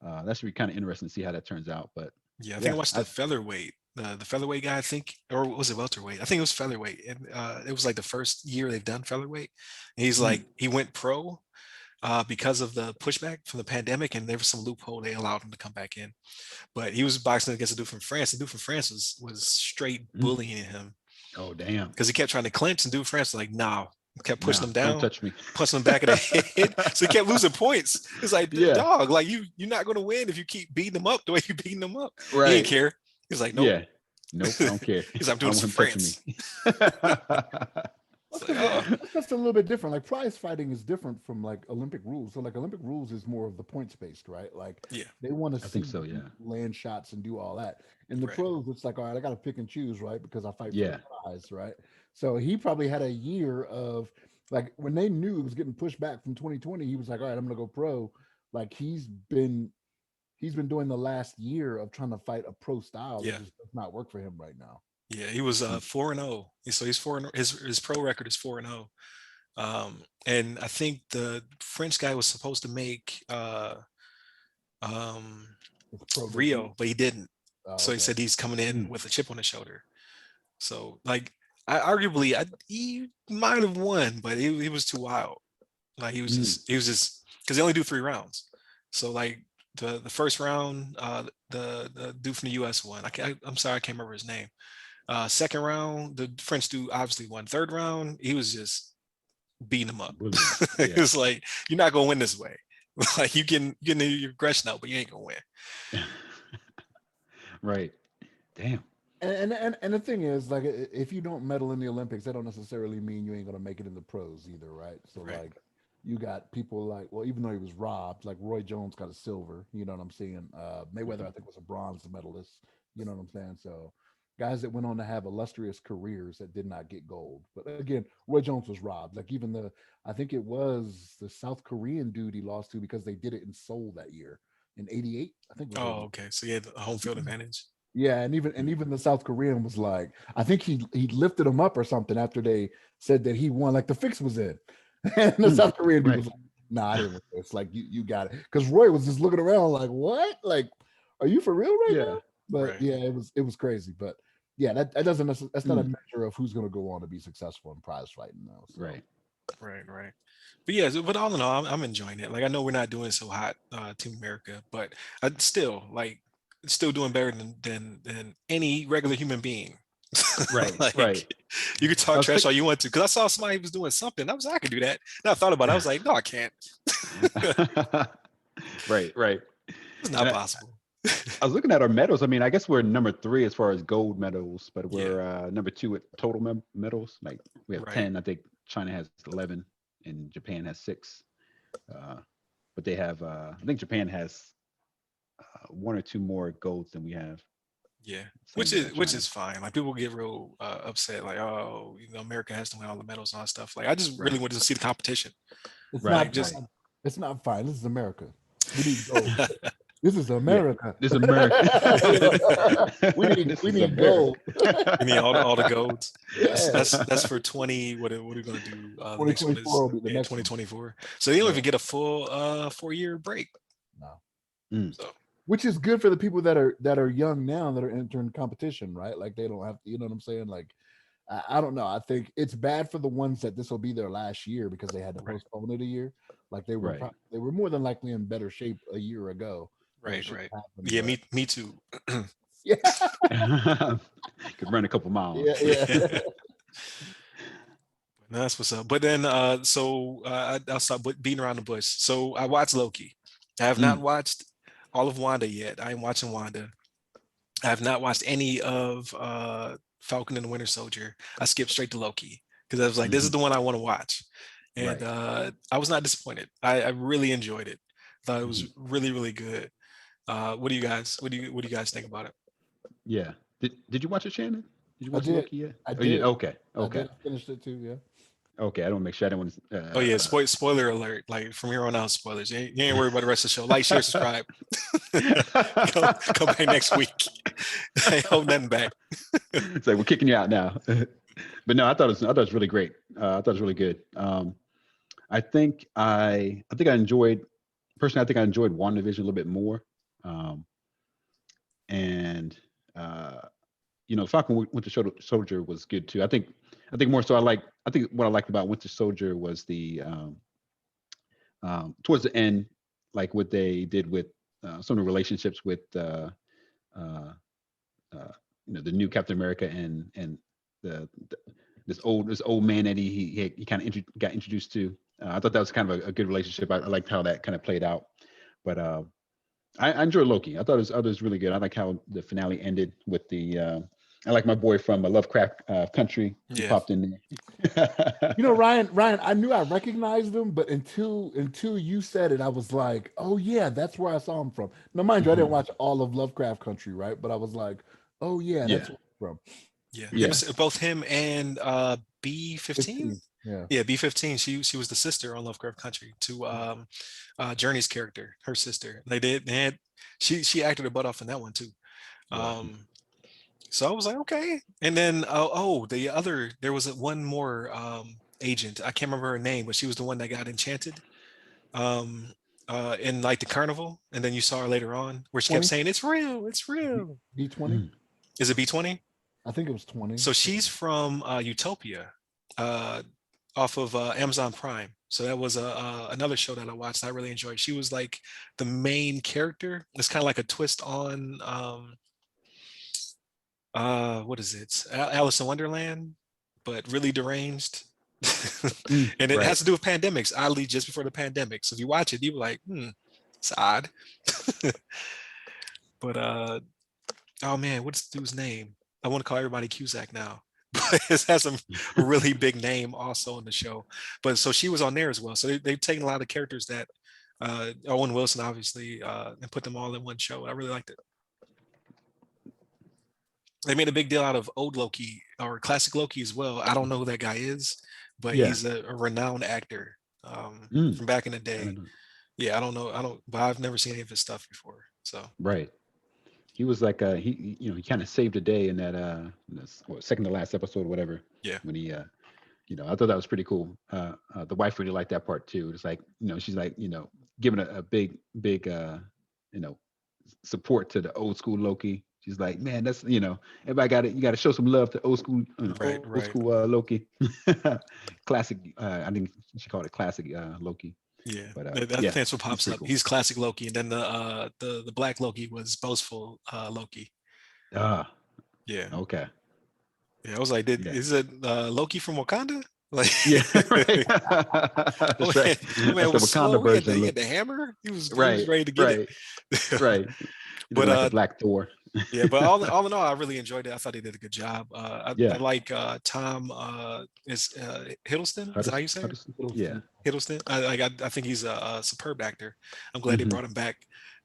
that should be kind of interesting to see how that turns out. But yeah. I think yeah, I watched the featherweight. The featherweight guy, I think, or was it welterweight? I think it was featherweight, and it was like the first year they've done featherweight. And he's like, he went pro because of the pushback from the pandemic, and there was some loophole they allowed him to come back in. But he was boxing against a dude from France. The dude from France was straight mm, bullying him oh damn, because he kept trying to clinch, and dude from France was like, "Nah," kept pushing no, him don't down, touch me. punching him back of the head. So he kept losing points. It's like, Yeah, dog, like you're not gonna win if you keep beating him up the way you're beating him up. He didn't right. care. He's like, nope. Yeah, nope, I don't care. He's like, I'm I doing don't this want for him touching France. me. It's That's like, because oh, that's just a little bit different. Like prize fighting is different from like Olympic rules. So like Olympic rules is more of the points based, right? Like yeah, they want to I see think so. you Yeah. land shots and do all that. In the right. pros, it's like, all right, I got to pick and choose, right? Because I fight for the Yeah. prize, right? So he probably had a year of like when they knew it was getting pushed back from 2020, he was like, all right, I'm gonna go pro. Like he's been doing the last year of trying to fight a pro style. It Yeah, just does not work for him right now. yeah. He was Mm, 4-0. So he's 4 and his pro record is 4-0. And I think the French guy was supposed to make um His pro debut. Rio, but he didn't. Oh, So he okay. said he's coming in mm, with a chip on his shoulder. So like he might have won, but he was too wild. Like mm. he was just because they only do 3 rounds. So like the first round, the dude from the U.S. won. I'm sorry, I can't remember his name. Second round, the French dude obviously won. Third round, he was just beating him up. Yeah. It's like, you're not gonna win this way. Like, you getting your aggression out, but you ain't gonna win. Right. Damn. And the thing is, like, if you don't medal in the Olympics, that don't necessarily mean you ain't gonna make it in the pros either, right? So Right. like, you got people like, well, even though he was robbed, like Roy Jones got a silver. You know what I'm saying? Mayweather, I think, was a bronze medalist. You know what I'm saying? So guys that went on to have illustrious careers that did not get gold. But again, Roy Jones was robbed. Like even I think it was the South Korean dude he lost to because they did it in Seoul that year in '88. I think it was Oh, 88. okay. So he had a home field advantage. Yeah, and even the South Korean was like, I think he lifted him up or something after they said that he won, like the fix was in. And the South Korean dude Right. was like, nah, I didn't win this. Like you got it. Because Roy was just looking around like, what? Like, are you for real right Yeah. now? But Right. yeah, it was crazy. But yeah, that doesn't that's not a Mm. measure of who's gonna go on to be successful in prize fighting now. So Right. Right. But yeah, but all in all, I'm enjoying it. Like, I know we're not doing so hot, Team America, but I still like still doing better than any regular human being. Right. Right. Like, you could I talk was trash all thinking. you want to, because I saw somebody was doing something. I was like, I could do that. And I thought about it. I was like, no, I can't. Right. Right. It's And not possible. I was looking at our medals. I mean, I guess we're number 3 as far as gold medals, but Yeah. we're number 2 at total medals. Like we have Right. 10. I think China has 11, and Japan has 6. Uh, but they have. I think Japan has 1 or 2 more golds than we have. Yeah. Same Which with is which China. is fine. Like, people get real upset, like, oh, America has to win all the medals and all that stuff. Like, I just really Right. wanted to see the competition. it's Right. Like, not just fine. It's not fine. This is America. We need gold. This is Yeah. America. This is America. we need This we is need gold. you need all the golds. That's Yeah. that's that's for 20. What are we gonna do? The next one 2024 is, will be the yeah, next one. 2024. So they don't Yeah. even get a full 4-year break. No. Mm. So Which is good for the people that are young now that are entering competition, right? Like they don't have to, you know what I'm saying? Like I don't know. I think it's bad for the ones that this will be their last year because they had to right, postpone it a year. Like they were Right. they were more than likely in better shape a year ago when it should right. have happened. Yeah, But me too. yeah, Could run a couple miles. yeah. No, that's what's up. But then, I'll stop beating around the bush. So I watched Loki. I have not Mm. watched all of Wanda yet. I am watching Wanda. I have not watched any of Falcon and the Winter Soldier. I skipped straight to Loki because I was like, this is Mhm. the one I want to watch. And Right. I was not disappointed. I really enjoyed it. Thought it was Mhm. really, really good. What do you guys think about it? Yeah. Did you watch it, Shannon? Did you I watch did. Loki yet? I Oh, you did. did. Okay. I Okay. did. I finished it too. Yeah. Okay. I don't make sure. I don't want Oh yeah, to. spoiler alert. Like, from here on out, spoilers. You ain't worried about the rest of the show. Like, share, subscribe. Come back next week. I ain't hold nothing back. It's like we're kicking you out now. But no, I thought it was really great. I thought it was really good. I think I enjoyed personally. I think I enjoyed WandaVision a little bit more. Um, and uh, Falcon Winter Soldier was good too. I think more so. I think what I liked about Winter Soldier was the towards the end, like what they did with some of the relationships with uh, the new Captain America and the this old man that he kind of got introduced to. I thought that was kind of a good relationship. I liked how that kind of played out. But I enjoyed Loki. I thought it was really good. I like how the finale ended with the. I like my boy from Lovecraft Country. He Yeah. popped in there. You know, Ryan, I knew I recognized him, but until you said it, I was like, oh yeah, that's where I saw him from. Now, mind you, I didn't Mhm. watch all of Lovecraft Country, right? But I was like, oh yeah, Yeah, that's where I'm from. Yeah. yeah. Both him and B15. 15. Yeah. Yeah, B15. She was the sister on Lovecraft Country to Journey's character, her sister. She acted her butt off in that one too. Wow. Um, so I was like, okay. And then there was one more agent. I can't remember her name, but she was the one that got enchanted um in like the carnival. And then you saw her later on where she kept 20. saying, it's real, it's real. B20. Mm. Is it B20? I think it was 20. So she's from Utopia. Uh off of Amazon Prime. So that was another show that I watched. I really enjoyed. She was like the main character. It's kind of like a twist on what is it? Alice in Wonderland, but really deranged. And it Right. has to do with pandemics, oddly, just before the pandemic. So if you watch it, you were like, it's odd. But oh man, what's the dude's name? I want to call everybody Cusack now. But it has a really big name also in the show. But so she was on there as well. So they've taken a lot of characters that Owen Wilson obviously and put them all in one show. I really liked it. They made a big deal out of old Loki or classic Loki as well. I don't know who that guy is, but Yeah. he's a renowned actor Mm. from back in the I day. don't know. Yeah, I don't know. But I've never seen any of his stuff before. So Right. He was like he kind of saved the day in that second to last episode or whatever, yeah, when he I thought that was pretty cool. The wife really liked that part too. It's like, she's like, giving a big you know support to the old school Loki. She's like, man, that's, everybody got it. You got to show some love to old school, right, old right. school Loki. Classic. I think she called it classic Loki. Yeah, But yeah, that's what he's pops pretty up. cool. He's classic Loki, and then the black Loki was boastful Loki. Ah, Yeah, okay. yeah. I was like, Yeah. is it Loki from Wakanda? Like, Yeah, right. oh That's right. man, oh That's man the was Wakanda swole. He version. had the hammer. He was Right, ready to get it. right, right. He But looking like a black Thor. yeah, but all in all, I really enjoyed it. I thought he did a good job. I Yeah. like Tom is Hiddleston. Is that how you say it? Huddleston. Yeah. Hiddleston. Hiddleston. I think he's a superb actor. I'm glad they Hmm. brought him back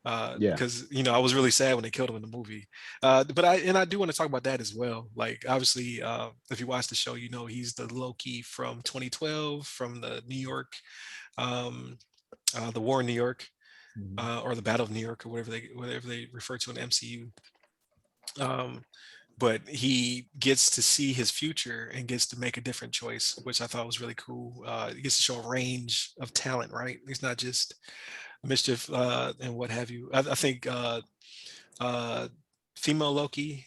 Yeah. because I was really sad when they killed him in the movie. But I do want to talk about that as well. Like obviously, if you watch the show, he's the Loki from 2012 from the New York, um, the war in New York, Mhm. or the Battle of New York, or whatever they refer to in the MCU. Um, but he gets to see his future and gets to make a different choice, which I thought was really cool. He gets to show a range of talent, right? He's not just mischief and what have you. I think uh, female Loki,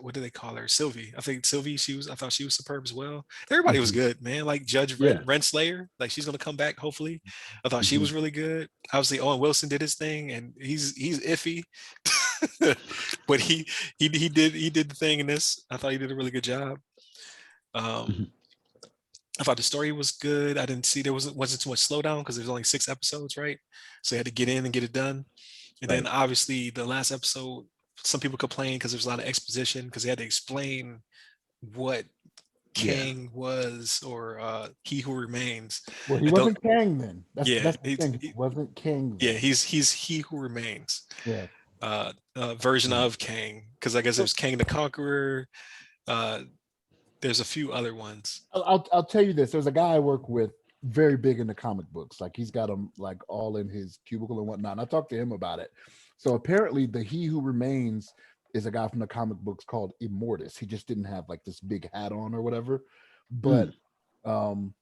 what do they call her? Sylvie. I think Sylvie. I thought she was superb as well. Everybody was Hmm. good, man. Like Judge Yeah. Renslayer, like she's gonna come back hopefully. I thought she Hmm. was really good. Obviously, Owen Wilson did his thing, and he's iffy. But he did the thing in this. I thought he did a really good job. Um, Hmm. I thought the story was good. I didn't see wasn't too much slowdown because there's only 6 episodes, right? So you had to get in and get it done. And then Right. obviously the last episode, some people complained because there's a lot of exposition because they had to explain what Yeah. Kang was or He Who Remains. Well, he I don't. wasn't Kang then. Yeah, That's the thing. He wasn't Kang yeah, then. he's He Who Remains. Yeah. Version Right. of Kang because I guess So there's Kang the Conqueror. Uh, there's a few other ones. I'll tell you this. There's a guy I work with, very big into comic books. Like he's got them like all in his cubicle and whatnot. And I talked to him about it. So apparently, the He Who Remains is a guy from the comic books called Immortus. He just didn't have like this big hat on or whatever. But Mm. um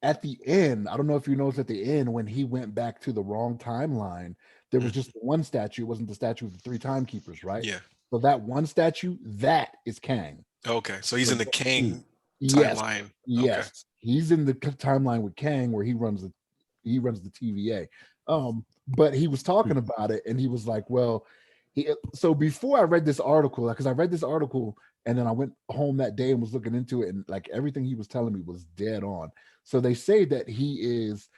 at the end, I don't know if you noticed at the end when he went back to the wrong timeline, there was Mhm. just one statue. It wasn't the statue of the three timekeepers, right? Yeah. So that one statue, that is Kang. Okay. So he's So in the Mm. Kang yes, timeline. Okay. yes, he's in the timeline with Kang where he runs the TVA. But he was talking about it, and he was like, "Well, so before I read this article, because I read this article, and then I went home that day and was looking into it, and like everything he was telling me was dead on. So they say that he is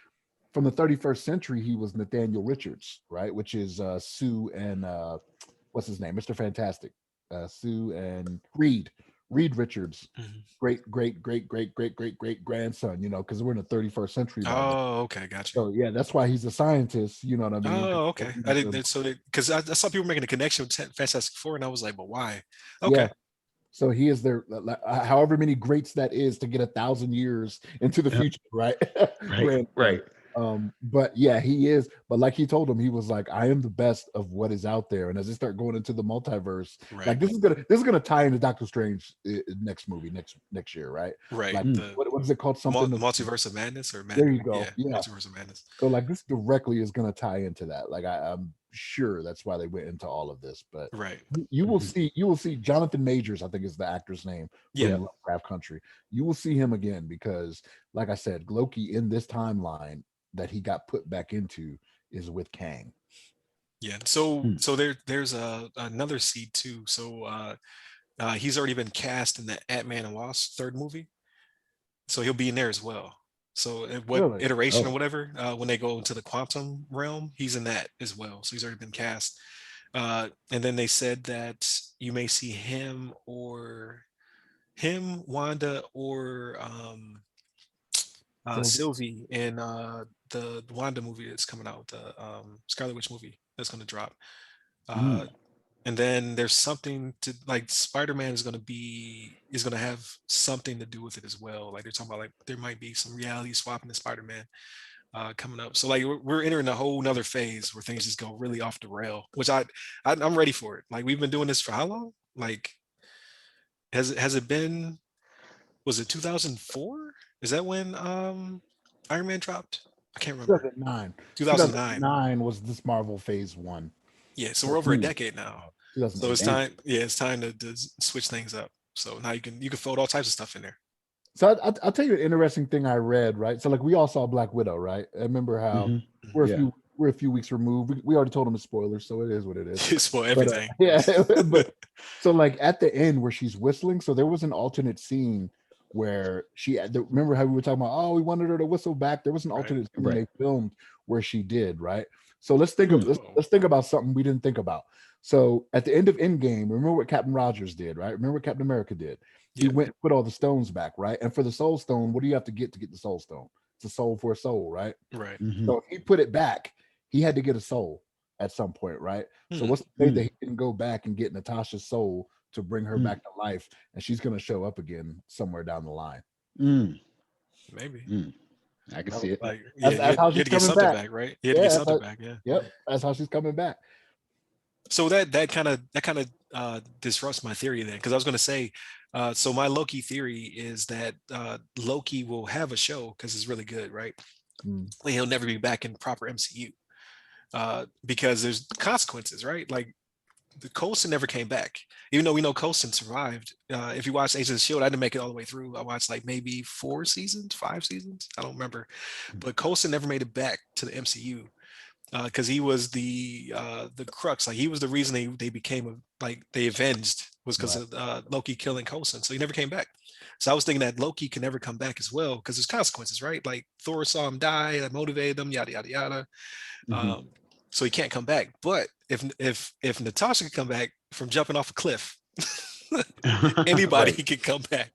from the 31st century. He was Nathaniel Richards, right? Which is Sue and what's his name, Mr. Fantastic, Sue and Reed Richards, Mhm. great grandson, because we're in the 31st century by then. Oh, okay. Got you. So yeah, that's why he's a scientist, you know what I mean? Oh, okay. I didn't. So because I saw people making a connection with Fantastic Four, and I was like, but why? Okay. Yeah. So he is there, however many greats that is to get 1,000 years into the Yep. future, right? Right. Grandson. Right. But yeah, he is. But like he told him, he was like, "I am the best of what is out there." And as they start going into the multiverse, Right. like this is gonna tie into Doctor Strange next movie next year, right? Right. Like Mm. The what is it called? Something of, Multiverse of Madness or there you go. Yeah. Yeah. Multiverse of Madness. So like this directly is gonna tie into that. Like sure that's why they went into all of this. But Right. you will Mhm. see, Jonathan Majors, I think is the actor's name Yeah. from Lovecraft Country. You will see him again because, like I said, Loki in this timeline that he got put back into is with Kang. Yeah. So Mm. so there's another seed too. So he's already been cast in the Ant-Man and Wasp third movie. So he'll be in there as well. So what Really? iteration or Oh. whatever, when they go into the quantum realm, he's in that as well. So he's already been cast. And then they said that you may see Wanda, or Sylvie? Sylvie in the Wanda movie that's coming out, the Scarlet Witch movie that's going to drop. Uh, Mm. and then there's something to, like, Spider-Man is going to have something to do with it as well. Like they're talking about, like, there might be some reality swapping to Spider-Man coming up. So like we're entering a whole nother phase where things just go really off the rail, which I'm ready for it. Like, we've been doing this for how long? Like, has it been, was it 2004? Is that when Iron Man dropped? I can't remember. 2009. 2009. 2009 was this Marvel Phase One. Yeah, so So we're over a Mm. decade now. So 2008. it's Damn. time. Yeah, it's time to switch things up. So now you can fold all types of stuff in there. So I'll tell you an interesting thing I read. Right. So like we all saw Black Widow, right? I remember how Hmm. we're a Yeah. few we're a few weeks removed. We already told them the spoilers, so it is what it is. Spoil But everything. yeah, but so like at the end where she's whistling, so there was an alternate scene where remember how we were talking about, oh, we wanted her to whistle back. There was an Right. alternate scene Right. they filmed where she did, right? So let's think of Mm. let's think about something we didn't think about. So at the end of Endgame, remember what Captain Rogers did, right? Remember what Captain America did? He Yeah. went and put all the stones back, right? And for the soul stone, what do you have to get the soul stone? It's a soul for a soul, right? Right. Hmm. So if he put it back, he had to get a soul at some point, right? So Hmm. what's to say that Mm. he didn't go back and get Natasha's soul to bring her Mm. back to life, and she's going to show up again somewhere down the line. Mm. Maybe. Mm. I can see it. Like, yeah, That's how you had she's to get coming something back. back, right? You had to Yeah, get something back. Yeah. yep, that's how she's coming back. So that kind of disrupts my theory then, because I was going to say, so my Loki theory is that Loki will have a show because it's really good, right? Mm, Like, he'll never be back in proper MCU because there's consequences, right? Like, the Coulson never came back, even though we know Coulson survived. If you watch Agents of Shield, I didn't make it all the way through. I watched like maybe 4 seasons, 5 seasons. I don't remember, but Coulson never made it back to the MCU because he was the crux. Like, he was the reason they became like they avenged, was because right. of Loki killing Coulson. So he never came back. So I was thinking that Loki can never come back as well because there's consequences, right? Like, Thor saw him die, that motivated him, yada yada yada. Hmm. Um, so he can't come back. But if Natasha can come back from jumping off a cliff, anybody Right. can come back.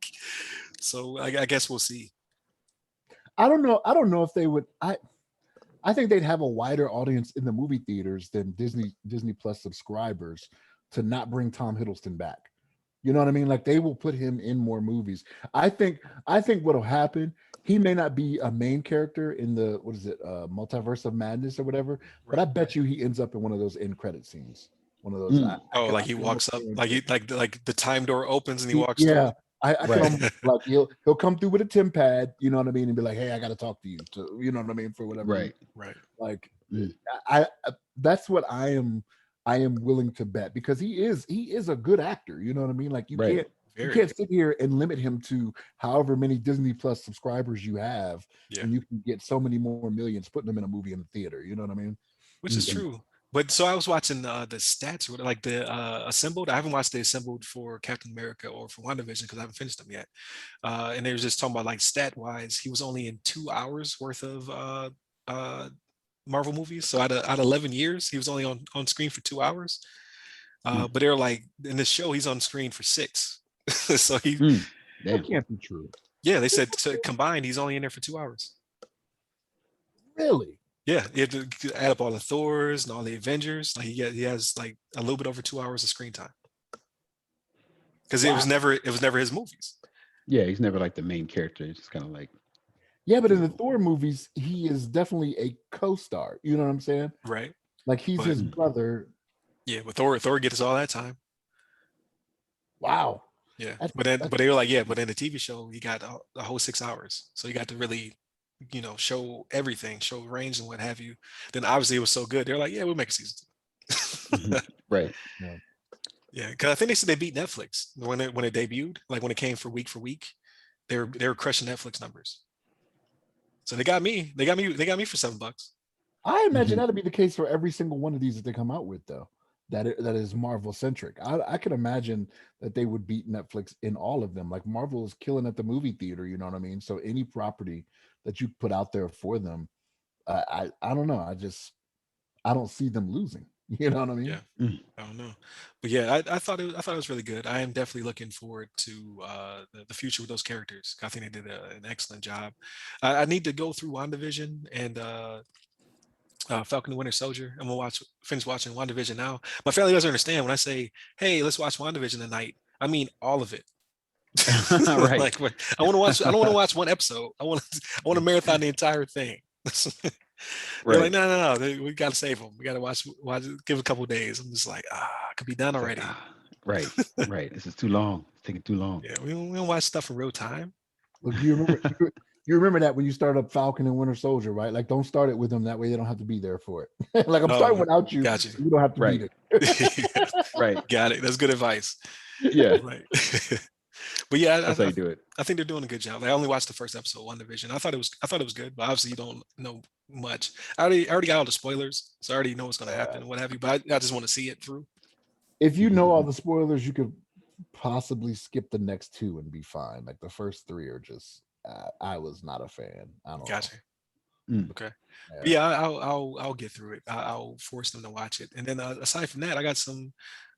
So I guess we'll see. I don't know. I don't know if they would. I think they'd have a wider audience in the movie theaters than Disney Plus subscribers to not bring Tom Hiddleston back. You know what I mean? Like they will put him in more movies. I think what'll happen, he may not be a main character in the what is it, Multiverse of Madness or whatever, but I Right. bet you he ends up in one of those end credit scenes. One of those Mm. Oh, I like he can almost walks up, like guarantee he it. like the time door opens and he walks through. Yeah, I can Right. almost like he'll come through with a Tim pad, you know what I mean, and be like, hey, I got to talk to you, to you know what I mean, for whatever reason. Right. Right. Like Mm. that's what I am willing to bet because he is a good actor. You know what I mean? Like you Right. can't you Very. can't sit here and limit him to however many Disney Plus subscribers you have Yeah. when you can get so many more millions putting them in a movie in the theater. You know what I mean? Which is Mm. And true. But so I was watching the stats, like the assembled. I haven't watched the assembled for Captain America or for WandaVision because I haven't finished them yet. And they were just talking about, like, stat wise, he was only in 2 hours worth of uh, Marvel movies. So out of 11 years, he was only on screen for 2 hours. Mm. But they're like, in this show, he's on screen for six. So Mm. that Damn. can't be true. yeah, they said, combined, he's only in there for 2 hours. Really? Yeah, you have to add up all the Thors and all the Avengers. Like, he has like a little bit over 2 hours of screen time because it was Wow. never his movies. Yeah, he's never like the main character. It's just kind of like, Yeah, but you in the know. Thor movies, he is definitely a co-star. You know what I'm saying? Right. Like he's But his Mm. brother. yeah, but Thor gets all that time. Wow. Yeah, That's, but they were like, yeah, but in the TV show, he got a whole 6 hours, so you got to really, show everything, show range and what have you. Then obviously it was so good, they're like, yeah, we'll make a season two. Right. Yeah. Yeah, because I think they said they beat Netflix when it debuted, like when it came for week, they were crushing Netflix numbers. So they got me. They got me for $7. I imagine Mhm. that'll be the case for every single one of these that they come out with, though. That is Marvel centric. I can imagine that they would beat Netflix in all of them. Like Marvel is killing at the movie theater, you know what I mean? So any property that you put out there for them, I don't know. I don't see them losing. You know what I mean? Yeah, Mm. I don't know, but yeah, I thought it was really good. I am definitely looking forward to the future with those characters. I think they did an excellent job. I need to go through WandaVision and Falcon and Winter Soldier. I'm gonna finish watching WandaVision now. My family doesn't understand when I say, "Hey, let's watch WandaVision tonight." I mean all of it. Right. Like I want to watch. I don't want to watch one episode. I want to marathon the entire thing. They're like, Right. no, no, no. We got to save them. We got to watch. Give it a couple days. I'm just like, it could be done It's like, already. right, right. This is too long. It's taking too long. Yeah, we don't watch stuff in real time. Look, you remember you remember that when you start up Falcon and Winter Soldier, right? Like, don't start it with them. That way, they don't have to be there for it. Like, I'm starting Oh, without you. got you. So you don't have to be Right. there. Right. Got it. That's good advice. Yeah. Right. But yeah, That's how you do it. I think they're doing a good job. Like, I only watched the first episode, One Division. I thought it was good, but obviously you don't know much. I already got all the spoilers, so I already know what's going to happen and what have you. But I just want to see it through. If you know all the spoilers, you could possibly skip the next two and be fine. Like the first three are just, I was not a fan. I don't know. Gotcha. Mm. Okay. But Yeah. yeah, I'll get through it. I'll force them to watch it. And then aside from that, I got some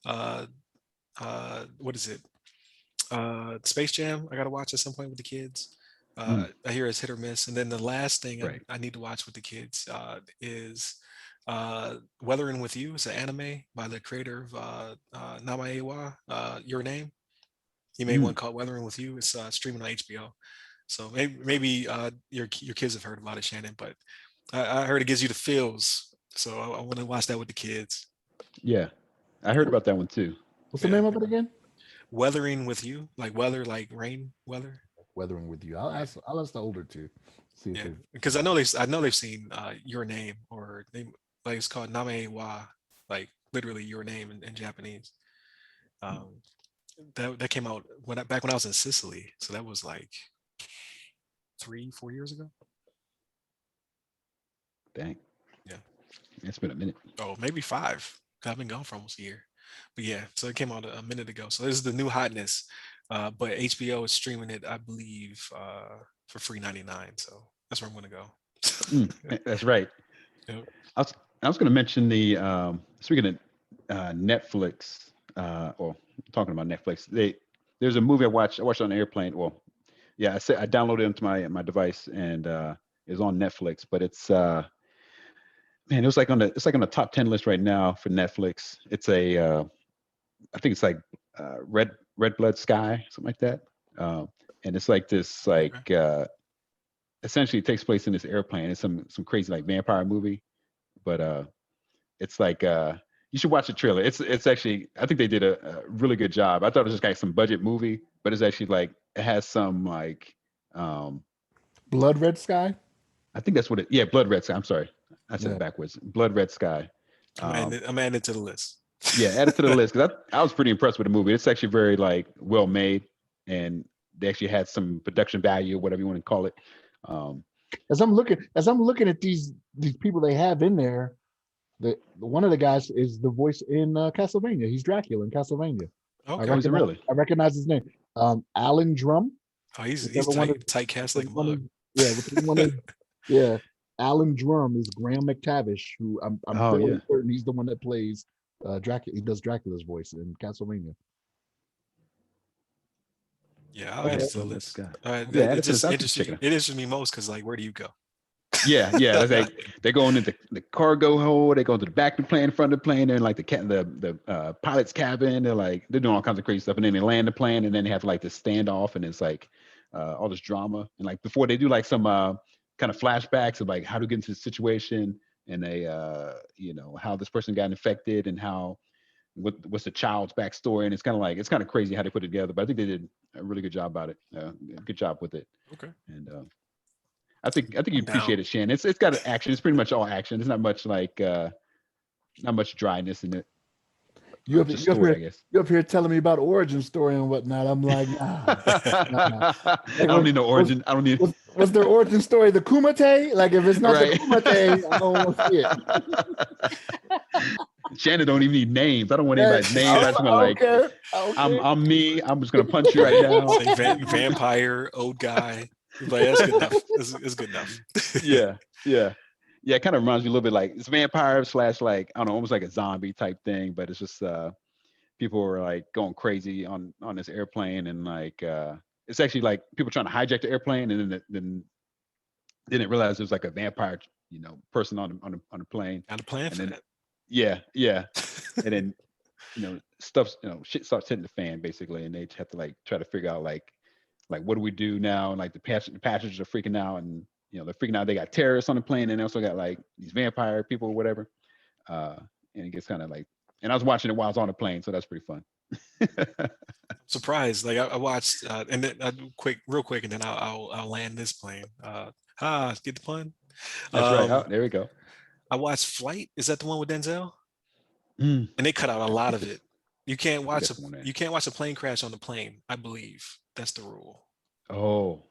uh what is it? Space Jam. I got to watch at some point with the kids. I hear it's hit or miss. And then the last thing Right. I need to watch with the kids is Weathering with You. It's an anime by the creator of Namaewa, Your Name. He made one called Weathering with You. It's streaming on HBO. So maybe your kids have heard about it, Shannon, but I heard it gives you the feels. So I want to watch that with the kids. Yeah. I heard about that one too. What's the Yeah. name of it again? Weathering with You, like weather, like rain weather. Weathering with You. I'll ask the older two. See if Yeah, they. because I know they've seen Your Name, or they like it's called Name wa, like literally Your Name in Japanese. Um, that came out back when I was in Sicily, so that was like 3-4 years ago. Dang. Yeah. It's been a minute. Oh, maybe 5. 'Cause I've been gone for almost a year. But yeah, so it came out a minute ago. So this is the new hotness. But HBO is streaming it, I believe, for free 99. So that's where I'm gonna go. That's right. Yep. I was going to mention the speaking of Netflix, or talking about Netflix. There's a movie I watched on an airplane. Well, yeah, I downloaded it into my device, and it's on Netflix. But it's man, it's like on the top 10 list right now for Netflix. It's I think it's like Red Blood Sky, something like that. And it's like this essentially it takes place in this airplane. It's some crazy like vampire movie, but it's like you should watch the trailer. It's actually I think they did a really good job. I thought it was just like some budget movie, but it's actually like it has some like Blood Red Sky. I think that's what it. Yeah, Blood Red Sky. I'm sorry, I said Yeah. it backwards. Blood Red Sky. I'm adding it to the list. Yeah, add it to the list because I was pretty impressed with the movie. It's actually very like well made, and they actually had some production value, whatever you want to call it. As I'm looking at these people they have in there, one of the guys is the voice in Castlevania. He's Dracula in Castlevania. Okay. Oh, is it really? I recognize his name. Alan Drum. Oh, he's Whichever one tight cast like a one mug. whichever one is, yeah. Alan Drum is Graham McTavish, who I'm Oh, fairly yeah. certain he's the one that plays Dracula. He does Dracula's voice in Castlevania. Yeah, I'll add it to the Blood Red list. Sky. Yeah, Yeah, it that's just I'll interests check me. it out. It interests me most because like, where do you go? Yeah. It's like they're going into the cargo hold. They go to the back of the plane, in front of the plane. They're in like the pilot's cabin. They're doing all kinds of crazy stuff, and then they land the plane, and then they have like this standoff, and it's like all this drama. And like before they do like some kind of flashbacks of like how to get into the situation, and they how this person got infected, and what's the child's backstory, and it's kind of crazy how they put it together. But I think they did a really good job about it. Good job with it. Okay. And I think you I'm down. appreciate it, Shannon. It's got an action. It's pretty much all action. There's not much like not much dryness in it. You up, Just you up story, I here, guess. you up here telling me about origin story and whatnot. I'm like, nah. I Like, don't need no origin. I don't need was their origin story the Kumite? Like, if it's not the right. Kumite, I don't want to see it. Shannon don't even need names. I don't want Hey, anybody's names. I just want like okay, okay. I'm me. I'm just gonna punch you right now. It's like vampire, old guy. Like that's good enough. It's good enough. Yeah, yeah, yeah. It kind of reminds me a little bit like it's vampire slash like I don't know, almost like a zombie type thing. But it's just people are like going crazy on this airplane and like it's actually like people trying to hijack the airplane and then didn't realize it was like a vampire person on the plane Got a plan and for then that. yeah and then stuff shit starts hitting the fan basically and they have to like try to figure out like what do we do now and like the passengers are freaking out and they're freaking out they got terrorists on the plane and they also got like these vampire people or whatever and it gets kind of like and I was watching it while I was on the plane so that's pretty fun. Surprised. Like I watched and then real quick and then I'll land this plane. Get the pun. That's right. Oh, there we go. I watched Flight. Is that the one with Denzel? Mm. And they cut out a lot of it. You can't I watch forget the one there. you can't watch a plane crash on the plane. I believe that's the rule. Oh,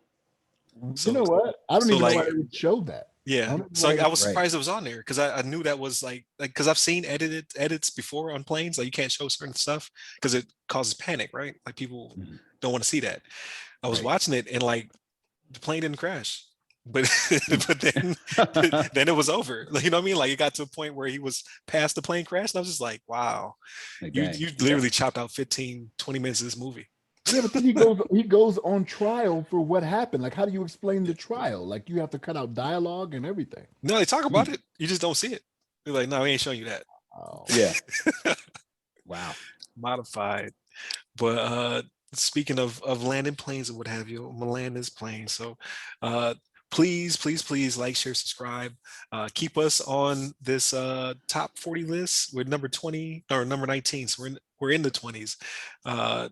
You know what? I don't so even know like- why they would show that. Yeah. don't So know I was Right. surprised it was on there because I knew that was like because I've seen edits before on planes. Like you can't show certain stuff because it causes panic, right? Like people Mhm. don't want to see that. I was Right. watching it and like the plane didn't crash. But but then it was over. Like, you know what I mean? Like it got to a point where he was past the plane crash. And I was just like, wow, Like, you dang. you literally chopped out 15, 20 minutes of this movie. Yeah, but then he goes on trial for what happened. Like, how do you explain the trial? Like, you have to cut out dialogue and everything. No, they talk about it. You just don't see it. They're like, no, we ain't showing you that. Oh. Yeah. Wow. Modified. But speaking of landing planes and what have you, I'm gonna land this plane. So please like, share, subscribe. Keep us on this top 40 list. We're number 20 or number 19. So we're in the 20s. I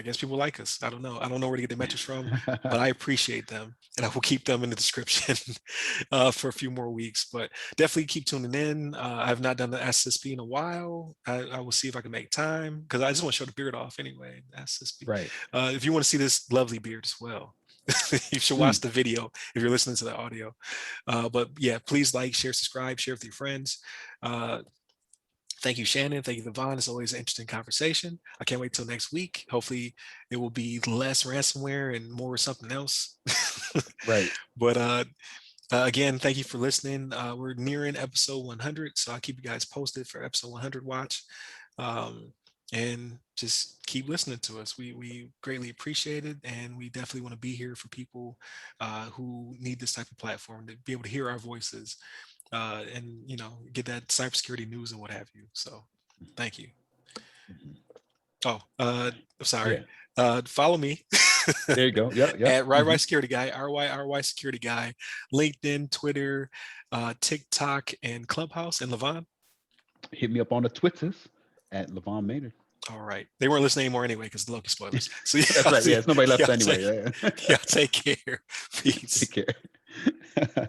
guess people like us. I don't know where to get the metrics from, but I appreciate them and I will keep them in the description for a few more weeks. But definitely keep tuning in. I have not done the SSP in a while. I will see if I can make time because I just want to show the beard off anyway. SSP. Right. If you want to see this lovely beard as well, you should watch the video if you're listening to the audio. But yeah, please like, share, subscribe, share with your friends. Thank you, Shannon. Thank you, LeVon. It's always an interesting conversation. I can't wait till next week. Hopefully it will be less ransomware and more something else. Right. But again, thank you for listening. We're nearing episode 100, so I'll keep you guys posted for episode 100 watch. And just keep listening to us. We greatly appreciate it, and we definitely want to be here for people who need this type of platform to be able to hear our voices and get that cybersecurity news and what have you. So thank you. Oh, I'm sorry. Follow me. There you go. Yeah. At RY Security Guy, RY Security Guy, LinkedIn, Twitter, TikTok, and Clubhouse. And LeVon? Hit me up on the Twitters at LeVon Maynard. All right. They weren't listening anymore anyway because the Loki spoilers. So yeah, That's right. Yeah, it's nobody left anyway. Yeah, take care. Peace. Take care.